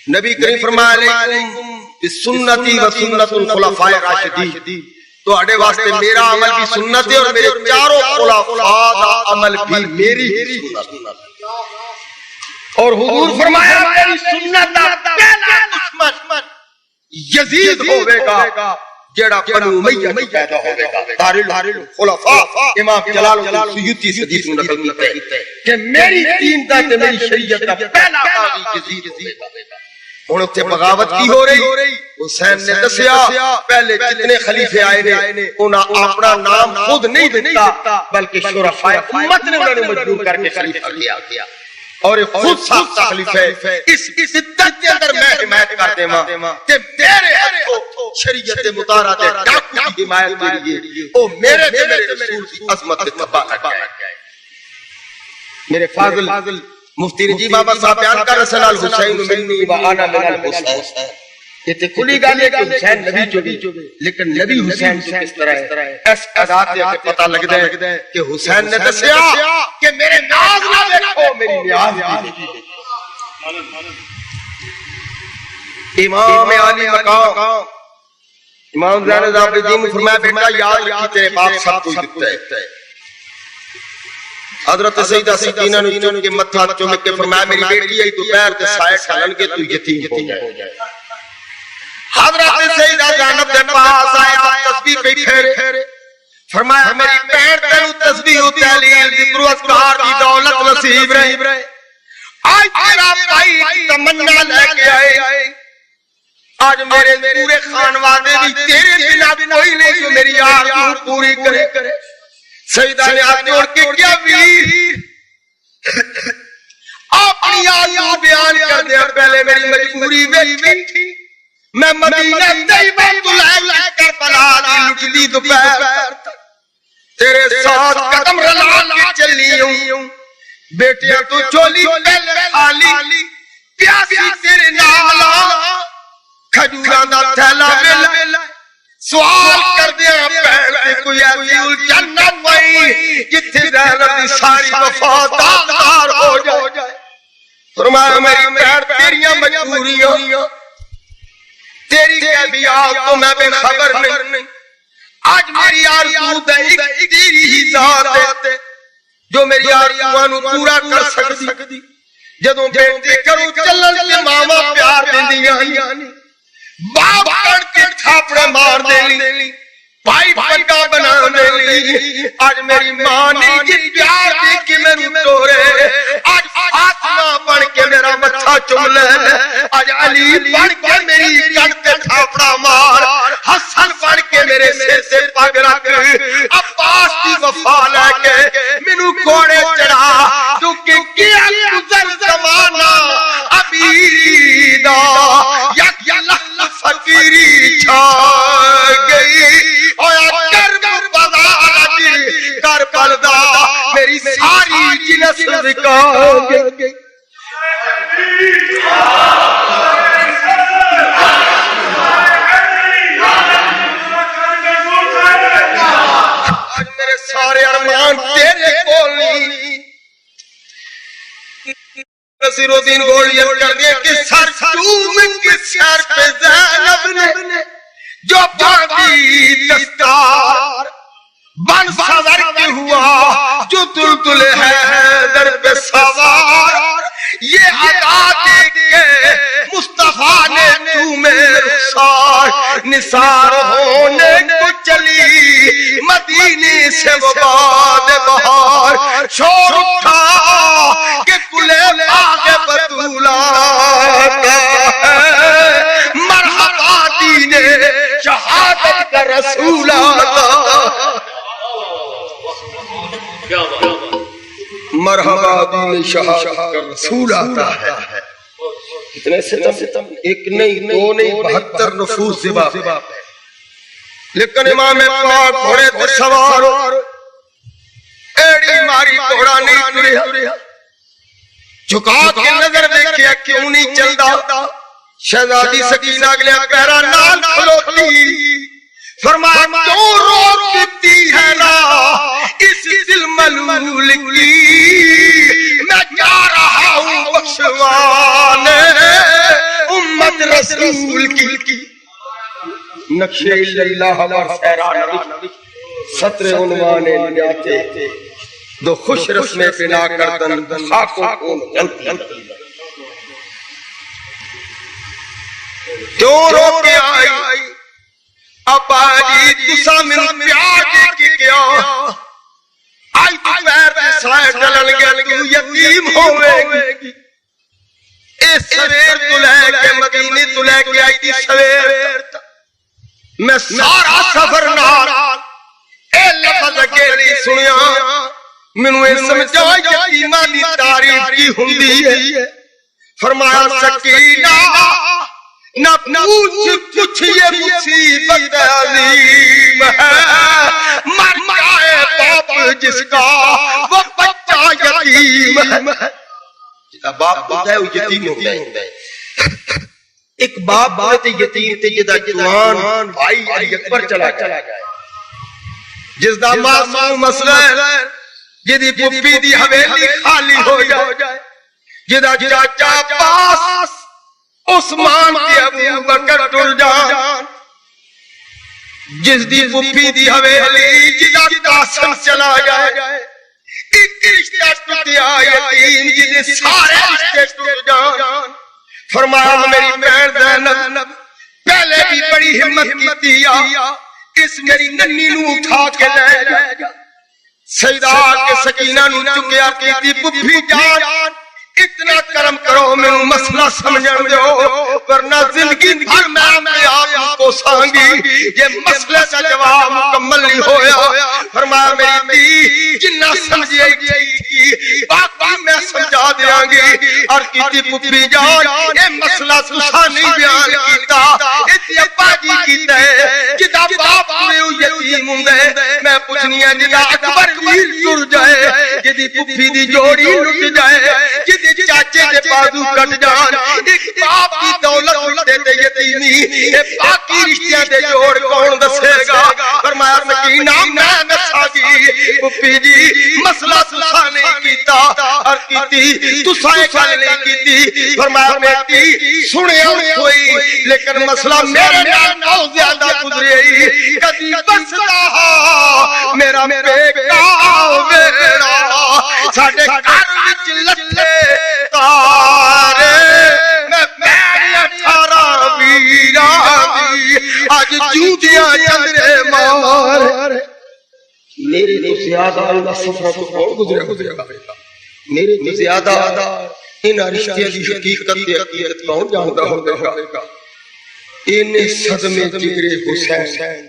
نبی کریم فرمایا علیکم بسنتی و سنت الخلفاء الراشدین, تو اڑے واسطے میرا عمل بھی سنت ہے اور میرے چاروں خلفاء دا عمل بھی میری سنت. اور حضور فرمایا میری سنت دا پہلا دشمن یزید ہوے گا جڑا بنو امیہ میں پیدا ہوے گا. دار الخلفاء امام جلال الدین سیوطی سے حدیث نقل کرتے ہیں کہ میری دین دا تے میری شریعت دا پہلا باغی یزید ہوے گا. ہن تے بغاوت کی ہو رہی. حسین نے دسیا پہلے جتنے خلیفے آئے نے انہاں اپنا نام خود نہیں دیتا بلکہ شرفاء امت نے انہوں نے مجبور کر کے خلیفہ کیا اور خود ساختہ خلیفہ. اس شدت کے اندر میں حمایت کر دیواں کہ میرے ہتھوں شریعت مطہرہ دے ڈاکو کی حمایت کے لیے او میرے رسول کی عظمت تے تباہ کر گئے. میرے فاضل مفتی نجیب بابا صاحب بیان کر رسول الحسین منی و انا من الحسین. یہ تے کھلی گل ہے کہ حسین نبی جو بھی لیکن نبی حسین تو کس طرح ہے. اس ادا تے پتہ لگدا ہے کہ حسین نے دسیا کہ میرے ناز نہ دیکھو میری نیاز بھی. امام علی مقام امام زین العابدین نے فرمایا بیٹا یاد رکھی تیرے باپ سب کچھ دیتا ہے. حضرت سیدہ سکینہ نے چن کے متھا چوم کے فرمایا میری بیٹی ہے دوپہر تے سائے ٹھلن کے تو یتیم ہو جائے. حضرت سیدہ زینب کے پاس آیا تسبیح پہ پھیرے. فرمایا میری بہن تینوں تسبیح و تہلیل ذکر و اذکار دی دولت نصیب رہے. آج تیرا بھائی تمنا لے کے آئے. آج میرے پورے خانوادے بھی تیرے بنا کوئی نہیں جو میری آرزو پوری کرے. سیدہ نے ہاتھ جوڑ کے کیا ویر اپنی آرزو بیان کر دیا. پہلے میری مجبوری ویکھی میں مدینہ طیبہ تو لے کر بلا لٹلی دوپہر تیرے ساتھ قدم رلا کے چلی ہوں. بیٹیاں تو چولی پہلے خالی پیاسی تیرے نالا کھجوراں دا تھیلا مل. سوال کر دیا پہلے کوئی ایسی الجھن نہ پئی جتھے زینب دی ساری وفا داغدار ہو جائے. فرمایا میری بہن تیریاں مجبوریاں تیری کیفیات تو میں بے خبر نہیں. آج میری آرزو دے ایک تیری ہی ذات ہے جو میری آرزوؤں نوں پورا کر سکدی. جدوں بیٹے کروں چلن تے ماواں پیار دیندیاں باپ کر کے تھاپڑے مار دینی بھائی پنڈا بنا دینی. آج میری ماں نے جی پیار دے کے میرے توڑے. آج فاطمہ بن کے میرا متھا چوم لے. آج علی بن کے میری کن تے تھاپڑا مار. حسن بن کے میرے سر سے پگ رکھ. عباس دی وفا لے کے مینوں گھوڑے چڑھا کیونکہ کیا گزر زمانہ ابھی دا یک فقیری چھا گئی. کربلا دا میری ساری جنس ذکا گئی. آج میرے سارے ارمان تیرے کول نہیں. نصیر الدین گوڑی کر دیا کہ سر چوم کے سر پہ زینب نے جو باقی دستار بن سور کے ہوا جو تلتل ہے در پہ سوار یہ ادا دیکھ کے مصطفیٰ نے چومے رخسار نثار ہونے کو چلی مدینے سے وہ باد بہار شور اٹھا کہ کلے باغ بطولا کا ہے مرحبا دین شہادت کا رسول آتا مرحبا دین شہادت کا رسول آتا ہے اتنے ستم ایک نہیں دو نہیں 72 نفوس زباب ہے لیکن امام پاک گھوڑے تے سوار ایڑی ماری گھوڑا نہیں تریا جھکا کے نظر دیکھیا کیوں نہیں چلدا شہزادی سکینہ اگلے پیرا نال کھلوتی فرمایا تو روکتی ہے نا اس دل ملول کی میں جا رہا ہوں بخشوانے امت رسول کی نقشِ اللہ و سیران سطر عنوان نیاتے دو خوش رسمیں پنا کردن خاکوں کو جنتی کیوں روکے آئی ابا جی تسا من پیار کے کیا آئی تو پیر پہ سائے ڈلن گل تو یتیم ہوئے گی اس سویر تو لے کے مدینے تو لے کے آئی دی سویر میں سارا سفر نال اے لفظ اکیلی سنیا منو سمجھا یتیمہ دی تعریف کی ہوندی ہے فرمایا سکینہ نہ پوچھ کچھ یہ مصیبت عظیم ہے مر جائے باپ جس کا وہ بچہ یتیم ہے جدا باپ ہوتا ہے وہ یتیم ہوتا ہے ایک باپ بہت یتیم تے جدا جوان بھائی علی اکبر چلا جائے جس دا معصوم مسئلہ ہے جدی پپی دی حویلی خالی ہو جائے جدا چاچا پاس عثمان کے ابو بکر ٹر جان جس دی پپی دی حویلی جدا قاسم چلا جائے ایک رشتہ ٹوٹیا یتیم جدے سارے رشتے ٹوٹ جان فرمایا میری بہن زینب پہلے بھی بڑی ہمت کی اس میری ننی نو اٹھا کے لے جا سیدہ کے سکینہ نو چکیا کی پپی جان اتنا کرم کرو میں مسئلہ سمجھن دو ورنہ زندگی بھر میں اپنے آپ کو سانگی یہ مسئلہ کا جواب مکمل نہیں ہویا فرمایا میری جنہ سمجھے گی باقی میں سمجھا دیاں گی اور کیتی پپی جان یہ مسئلہ تسا نہیں بیان کیتا اتی ابا جی کیتا ہے جدا باپ میں یتیم ہوں میں پوچھنی ہے جدا اکبر ویر ٹر جائے جدی پپی دی جوڑی لٹ جائے چاچے دے بازو کٹ جان ایک باپ کی دولت لٹے دے یتیمی اے باقی رشتیاں دے جوڑ کون دسے گا فرمایا سکینہ میں نساگی پپی جی مسئلہ تسا نہیں کیتا اور کیتی تسا ایک گل نہیں کیتی فرمایا بیٹی سنیا کوئی لیکن مسئلہ میرے نال زیادہ گزرے کدی بسدا میرا بیٹا میرا ساڈے گھر وچ لٹے تارے میں پیری 18 ویرا آج جوتیاں چندرے مار میرے تو زیادہ اللہ سفر کو کون گزرے گا میرے تو زیادہ ان رشتیاں دی حقیقت کون جانتا ہوگا ان صدمے جگرے حسین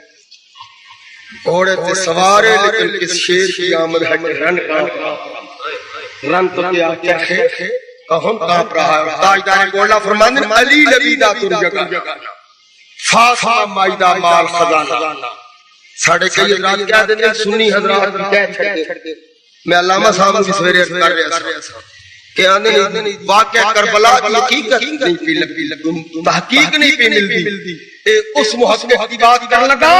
گھوڑے تے سوارے لیکن کس شیر کی آمد ہے کہ رن تو کیا چرخے کہن کانپ رہا ہے تاجدار گوڑا فرماندن علی نبی دا تر جگہ فاطمہ مائدہ مال خزانہ ساڑھے کئی حضرات کیا دیں سنی حضرات بھی کہہ چھڑ دے میں علامہ صاحب کی سویرے کر رہا تھا کہ آنے واقعہ کربلا کی حقیقت نہیں پی لگی تحقیق نہیں پی ملتی اس محقق کی بات کر لگا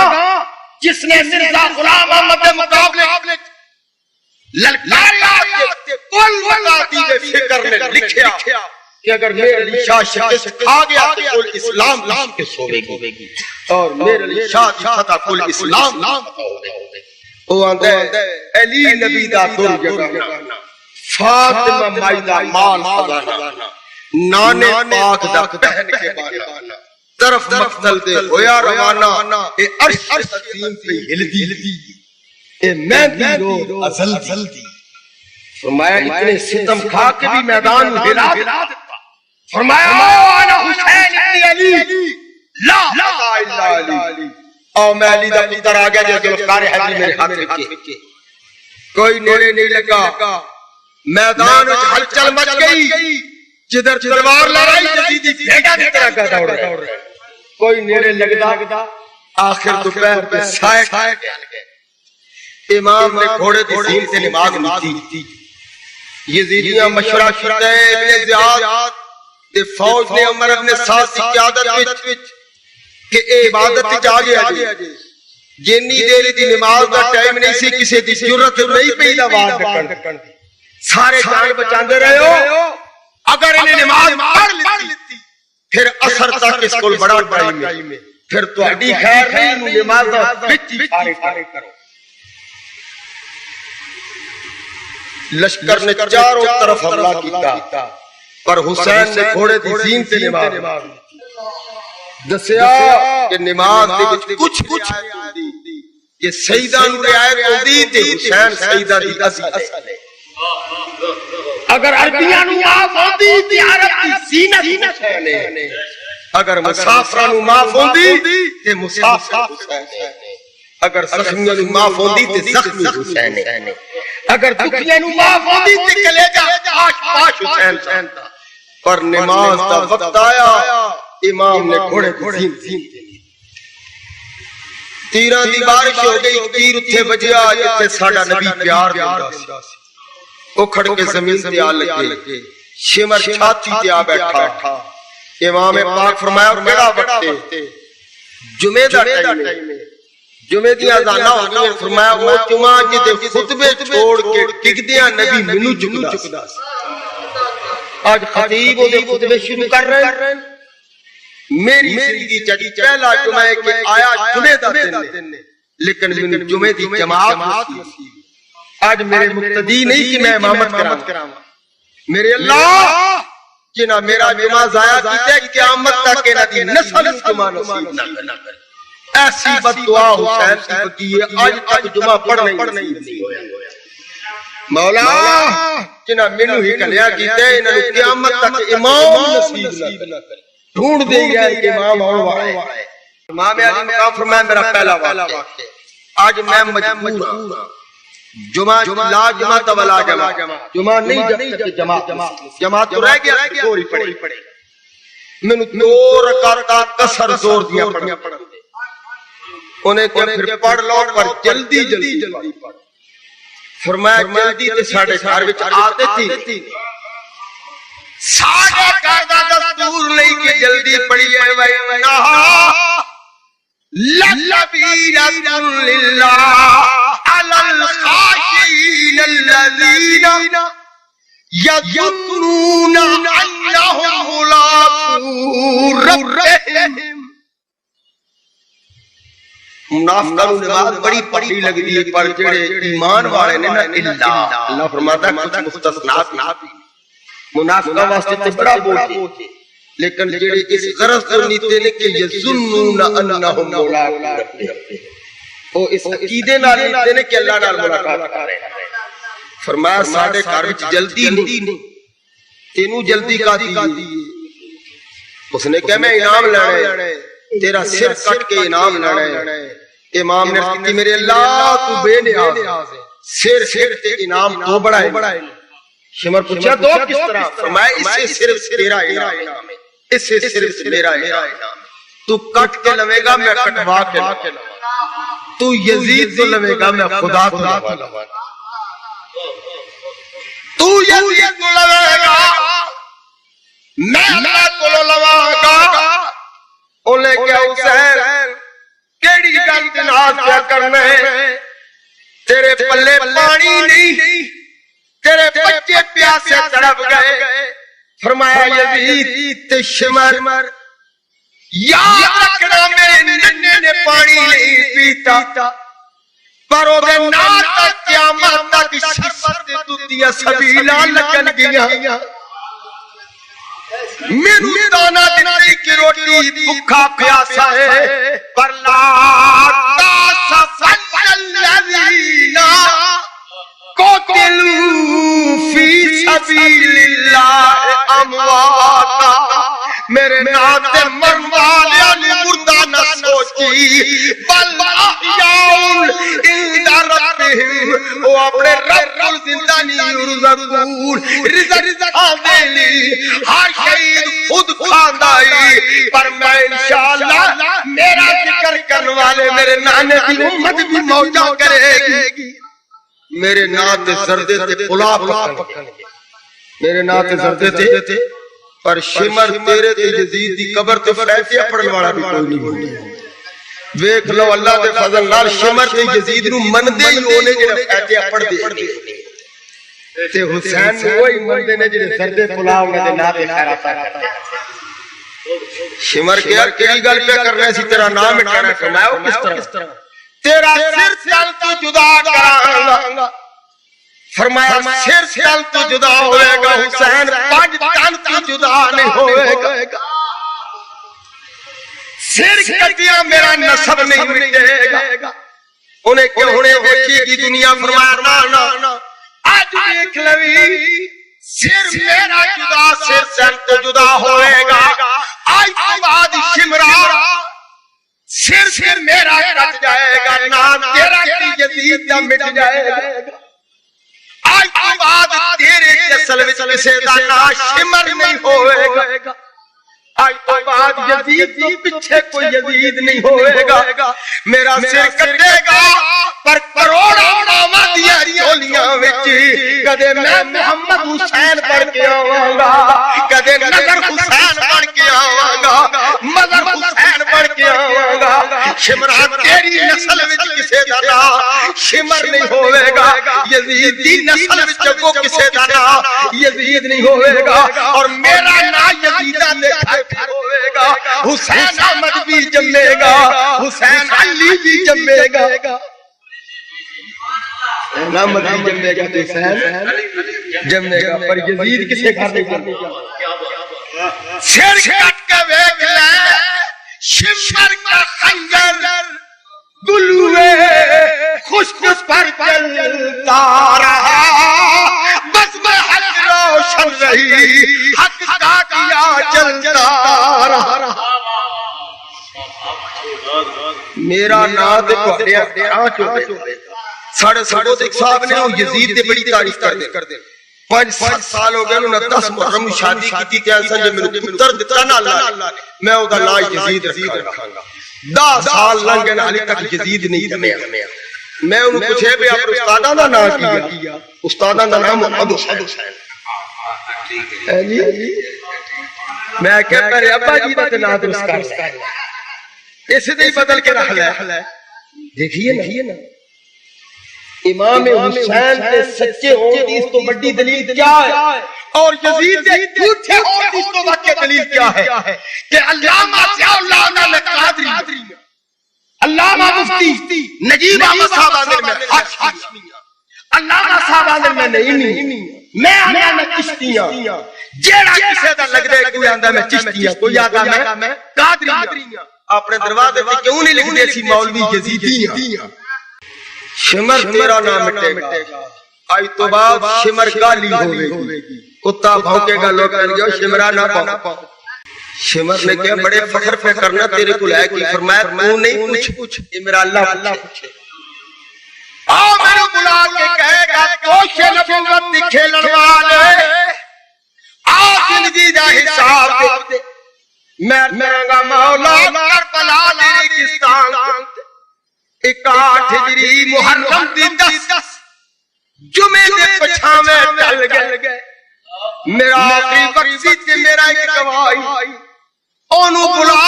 جس نے مرزا غلام احمد مقابلے للکاری آتے کل البغدادی دے فکر نے لکھیا کہ اگر میر علی شاہ شکست کھا گیا تو کل اسلام کے سوے گی اور میر علی شاہ کی فتح کل اسلام وہ آندا ہے علی نبی دا در جگانا فاطمہ مائی دا مال خزانہ نانے پاک دا پہن کے بانا طرف مقتل دے ہویا روانہ اے عرش تقسیم پہ ہلدی اے مہندی رو ازل دی فرمایا اتنے ستم کھا کے بھی میدان ہلا دیتا فرمایا انا حسین ابن علی لا الہ الا علی او میں علی دا پتر آ گیا جیسے ذوالفقار حیدری میرے ہاتھ رکھے کوئی نیڑے نہیں لگا میدان ہلچل مچ گئی جدھر تلوار لڑائی یزیدی بھیڑا کی طرح کا دوڑ رہا کوئی نیڑے لگدا آخر دوپہر پہ سائے امام نے گھوڑے دی سین سے نماز نہیں یزیدیاں مشورہ کیتا ہے ابن زیاد تے فوج نے عمر ابن سعد کی قیادت وچ کہ اے عبادت جا گیا جنی دیر دی نماز دا ٹائم نہیں سی کسی دی ضرورت نہیں پئی نماز پڑھن دی سارے جان بچاندے رہے ہو اگر انہیں نماز پڑھ لیتی پھر اثر تک اس کو بڑا ٹائم ہے پھر تہاڈی خیر نہیں نماز دا وچ فارغ کرو لشکر نے چاروں طرف حملہ کیتا پر حسین نے گھوڑے دی زین سے نماز دسیا کہ نماز دے وچ کچھ کہ سیدہ نو رعایت ہوندی تے حسین سیدہ دی اصل ہے اگر عربیاں نو معاف ہوندی تے عرب دی زینت حسین ہے اگر مسافراں نو معاف ہوندی تے مسافر حسین ہے اگر زخمیاں نو معاف ہوندی تے زخمی حسین ہے اگر دکھیاں نو معاف ہوندی تے کلیجہ پاش حسین تھا پر نماز دا وقت آیا امام نے گھوڑے زین تیراں دی بارش ہو گئی تیر اتھے بجیا جتھے ساڈا نبی پیار دیندا سی اکھڑ کے زمین تے آ لگے شمر چھاتی تے آ بیٹھا امام پاک فرمایا کیڑا وقت جمعے دا ٹائم ہے جمعے دی اذان ہو گئی فرمایا وہ جمعہ جے خطبے چھوڑ کے ٹکدیاں نبی مینوں چکدا سی آج خطیب دے خطبے شروع کر رہے ہیں میری زندگی چڑی پہلا جمعہ ہے کہ آیا جمعے دا دن لیکن میں جمعے دی جماعت نصیب آج میرے مقتدی نہیں کہ میں امامت کراواں میرے اللہ جنہ میرا جمعہ ضائع کیتے قیامت تک انہاں دی نسل جمعہ نصیب نہ کرے ایسی بد دعا حسین کی بکی ہے آج تک جمعہ پڑھنا ہی نہیں ہویا مولا جنہ مینوں ہی کلیا کیتے انہاں نوں قیامت تک امام نصیب نہ کرے ڈھونڈ دے گیا کہ امام آنے والا ہے امام علی مقام فرمایا میرا پہلا واقعہ آج میں مجبور ہوں جمعہ لا جماعت ولا جمعہ نہیں جماعت تو رہ گیا چوری پڑے میں نے 2 رکعتاں قصر زور دیا پڑھنا انہیں کہ پھر پڑھ لو پر جلدی پڑھ فرمایا جلدی تے ساڈے گھر وچ عادت تھی ساڈے گھر دا دستور نہیں کہ جلدی پڑھیے وینا لَلَّبِينَ لِلَّهِ عَلَى الْخَاشِعِينَ الَّذِينَ يَظُنُّونَ أَنَّهُمْ مُلَاقُو رَبِّهِمْ منافقاں نوں نماز بڑی پڑھی لگدی ہے پر جڑے ایمان والے نے نا اللہ فرماتا ہے کچھ مستثنات نہ بھی منافقاں واسطے تے بڑا بوجھ لیکن جڑے اس غرض تو نیتے نے کہ یظنون انہم ملاقو ربہم او اس عقیدے نال نیتے نے کہ اللہ نال ملاقات کر رہے ہیں فرمایا ساڈے گھر وچ جلدی نہیں تینوں جلدی کا دی اس نے کہا میں انعام لینا ہے تیرا سر کٹ کے انعام لینا ہے امام نے کہا میرے اللہ تو بے نیاز ہے سر تے انعام تو بڑا ہے شمر پوچھا دو کس طرح فرمایا اس سے صرف تیرا انعام ہے اس سے صرف میرا انعام تو کٹ کے لوے گا میں کٹوا کے لواں تو یزید کو لوے گا میں خدا کو لواں تو یزید کو لوے گا میں اللہ کو لواں گا انہیں کیا حسین کیڑی گل تے ناز کیا کرنا ہے تیرے پلے پانی نہیں تیرے بچے پیاسے تڑپ گئے. فرمایا یزید تے شمر یاد رکھنا میرے ننے نے پانی نہیں پیتا پر او دے نال تک قیامت تک شربت دے دودھیاں سبیلاں لگن گیاں. میرو دانا دتی کی روٹی بھوکا پیاسا ہے پر لا تاسفن الذین قتلوا فی سبیل اللہ امواتا. میرے ناتے مرن والیاں نے مردہ نہ سوچی بل احیاء عند ربہم. وہ اپنے رب کو زندہ نہیں یرزقون رزق آدھیلی. ہر شہید خود خاندائی پر میں انشاءاللہ میرا ذکر کرنے والے میرے نانے کی امت بھی موجہ کرے گی. میرے ناتے زردے تے پلا پکن گے. میرے ناتے زردے تے پر شمر تیرے تے یزید دی قبر تے فاتحہ پڑھن والا بھی کوئی نہیں ہوندی. ویکھ لو اللہ دے فضل نال شمر تے یزید نو مندے ہی اونے جڑے فاتحہ پڑھ دے تے حسین نو وہی مندے نے جڑے زردے پلا انہاں دے ناں تے خیرات کرتے. شمر کیا کیڑی گل پہ کرنا سی تیرا نام مٹانا فرمایا او کس طرح تیرا سر چل تو جدا کراں گا. فرمایا سر چل تو جدا ہوئے گا حسین پنج تن تو جدا نہیں ہوئے گا. سر کٹیا میرا نسب نہیں مٹے گا. انہیں کہ ہونے دیکھی کی دنیا. فرمایا نا آج دیکھ لوی سر میرا جدا سر چل تو جدا ہوئے گا. آج کے بعد شمرا سر میرا کٹ جائے گا نام تیرا کی یزید کا مٹ جائے گا. آج کے بعد تیرے جسل وچ کسے دا نام شمر نہیں ہوئے گا. آج کے بعد یزید تو پیچھے کوئی یزید نہیں ہوئے گا. میرا سر کٹے گا پر کروڑاں ناماں دیاں چولیاں وچ کدے میں محمد حسین پڑھ کے آواں گا کدے نظر حسین پڑھ کے آواں گا مظہر حسین پڑھ کے آواں گا. شمرا تیری نسل وچ کسے دا نام شمر نہیں ہوئے گا. یزید دی نسل وچ کو کسے دا نام یزید نہیں ہوئے گا. اور میرا نام یزیداں دے گھر ہوئے گا. حسین احمد بھی جمے گا حسین علی بھی جمے گا. احمد بھی جمے گا تو حسین جمے گا پر یزید کسے گھر نہیں جمے گا. سر کٹ کے ویکھ لے شمر کا خنجر گلوے خوش پر چلتا رہا. بس میں حق روشن رہی حق کا کیا چلتا رہا. میرا نام تے آ چوبے ساڑھے ایک صاحب نے یزید دے بڑی تعریف کر دے. 5 سال ہو گئے انہوں نے 10 محرم شادی کی تے ایسا جب میرے پتر دتا نا اللہ نے میں او دا نام یزید رکھاں گا. 10 سال لنگے حالے تک یزید نہیں جمیا. میں انہوں پوچھے بھی آپ استاداں دا نام کیا. استاداں دا نام محمد حسین. میں کہہ پہلے ابا جی دا نام درست کر اسے دے بدل کے رکھ لے. دیکھیے نا امام حسین کے سچے ہون دی اس تو بڑی دلیل کیا ہے اور یزید کے جھوٹے ہون دی اس تو بڑی دلیل کیا ہے کہ علامہ ضیاء اللہ نے قادری علامہ مفتی نجیب احمد صاحب میں علامہ صاحب میں نہیں میں آنا میں چشتیاں جیڑا کسے دا لگ دے کوئی آندا میں چشتیاں کوئی آندا میں قادریاں. اپنے دروازے پہ کیوں نہیں لکھ دے سی مولوی یزیدیاں. شمر تیرا نام مٹے گا. آج تو بعد شمر گالی ہوئے گی کتا بھونکے گا لوگ کہیں گے شمرا نہ پاؤ. شمر نے کہا بڑے فخر پہ کرنا تیرے کو لائے کی. فرمایا تو نہیں پوچھ یہ میرا اللہ پوچھے. آؤ میرے بلا کے کہے گا کوشے نبوت دی کھیلن والے آؤ زندگی دا حساب دے. میں مہنگا مولا کربلا دی ریگستان 61 ہجری محرم دی 10 جمعے دے پچھاویں ڈل گئے. میرا آخری وقت سی تے میرا ایک گواہی اونوں بلا.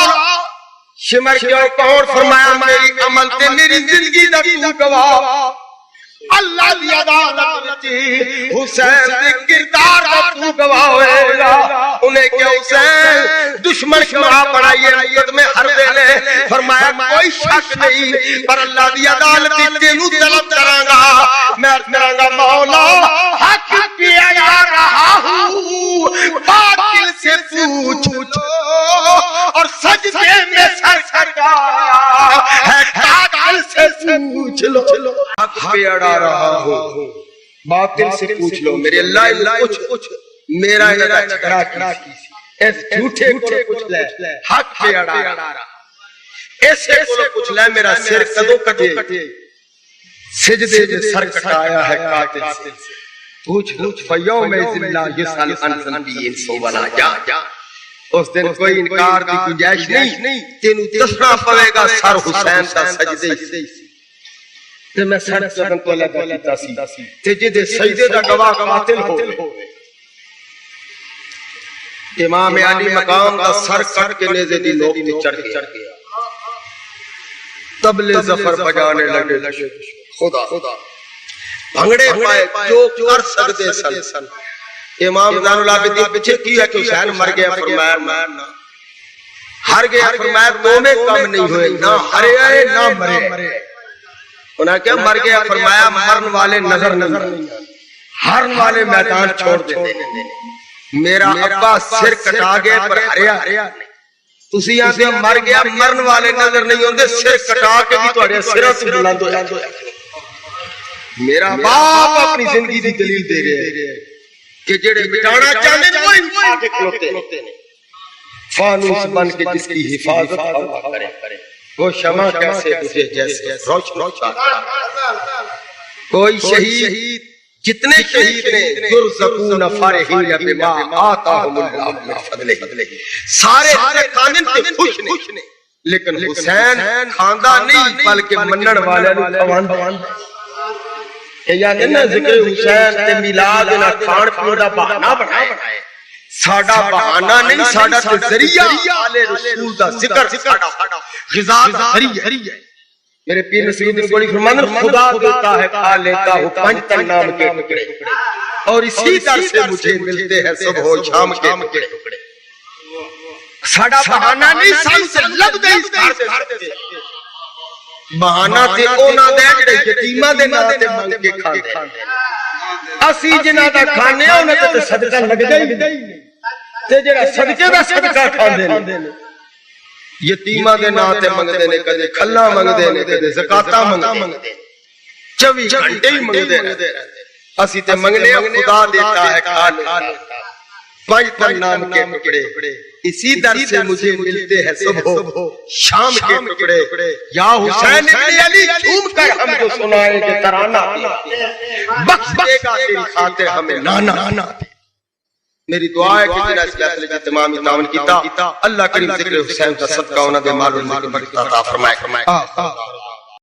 شمر کیوں کون فرمایا میری عمل تے میری زندگی دا تو گواہ. اللہ دی عدالت وچ حسین دی کردار دا تو گواہ ہوئے گا. انہیں کہ حسین دشمن گواہ بنائیے نیت میں حربے نے. فرمایا کوئی شک نہیں پر اللہ دی عدالت تینوں طلب کراں گا. میں کراں گا مولا حق پہ آ رہا ہوں باطل سے پوچھ اور سجدے میں سر کرا ہے قاتل سے پوچھ لو. حق پہ اڑا رہا ہوں باطل سے پوچھ لو. میرے اللہ کچھ میرا جھگڑا کی اس جھوٹے کو پوچھ لے حق پہ اڑا رہا ایسے کو پوچھ لے میرا سر کدو کٹے سجدے جو سر کٹایا ہے قاتل سے پوچھ فیوم ذلہ یسأل عن ذنبی انسو ولا جان. اس دن کوئی انکار کی گنجائش نہیں. تینوں دسنا پڑے گا سر حسین کا سجدے تے میں سر چکن تو لگا کیتا سی تے جدے سجدے دا گواہ قاتل ہو. امام علی مقام دا سر کٹ کے نیزے دی نوک تے چڑھ گیا. تبلے ظفر بجانے لگے خدا بھنگڑے پائے جو کر سکتے سن. امام زین العابدین پیچھے کی ہے کہ حسین مر گیا. فرمایا ہر گیا. فرمایا دو میں کم نہیں ہوئے نہ ہرے نہ مرے. انہیں کیا مر گیا. فرمایا مرن والے نظر نہیں ہرن والے میدان چھوڑ دیتے. میرا ابا سر کٹا گئے پر ہریا تسی آتے مر گیا مرن والے نظر نہیں ہوندے سر کٹا کے بھی تہاڈے سراں تے بلند ہویا. میرا باپ اپنی زندگی دی دلیل دے رہے ہیں کہ جڑے مٹانا چاہتے ہیں وہی اٹھا کے کھلوتے ہیں. فانوس بن کے جس کی حفاظت اللہ کرے وہ شمع کیسے بجھے جیسے روشن. کوئی شہید جتنے شہید نے یرزقون فرحین بما آتاہم اللہ من فضلہ سارے کامل تے خوش نے لیکن حسین کھاندا نہیں بلکہ منن والے نوں کھوان. یعنی نہ ذکر حسین تے میلاد نہ کھان پیو دا بہانہ بنائے. ساڈا بہانہ نہیں ساڈا تے ذریعہ آل رسول دا ذکر ساڈا غذا دا ذریعہ. میرے پیر نصیر الدین گولی فرماتے ہیں خدا دیتا ہے کھا لیتا ہوں پنج تن نام کے ٹکڑے اور اسی در سے مجھے ملتے ہیں صبح و شام کے ٹکڑے. ساڈا بہانہ نہیں سانو تے لب دے اس گھر دے بہانہ تے اونا دے جڑے یتیماں دے نام تے منگ کے کھاندے. اسی جنہاں دا کھانے انہاں تے صدقہ لگدا ہی نہیں تے جڑا صدقے دا صدقہ کھاندے نے یتیماں دے نام تے منگدے نے کدے کھلا منگدے نے کدے زکاتاں منگدے 24 گھنٹے ہی منگدے رہندے. اسی تے منگنے خدا دیتا ہے کھا لیتا پنج تن نام کے ٹکڑے اسی در سے مجھے ملتے ہیں صبح شام کے ٹکڑے. یا حسین ابن علی جھوم کر ہم کو سنائیں کہ ترانہ بخش دے گا تیری خاطر ہمیں نانا. میری دعا ہے کہ جنہاں اس فیصلے کی تمامی تعاون کیتا اللہ کریم ذکر حسین کا صدقہ انہاں دے مال و مال برکت عطا فرمائے.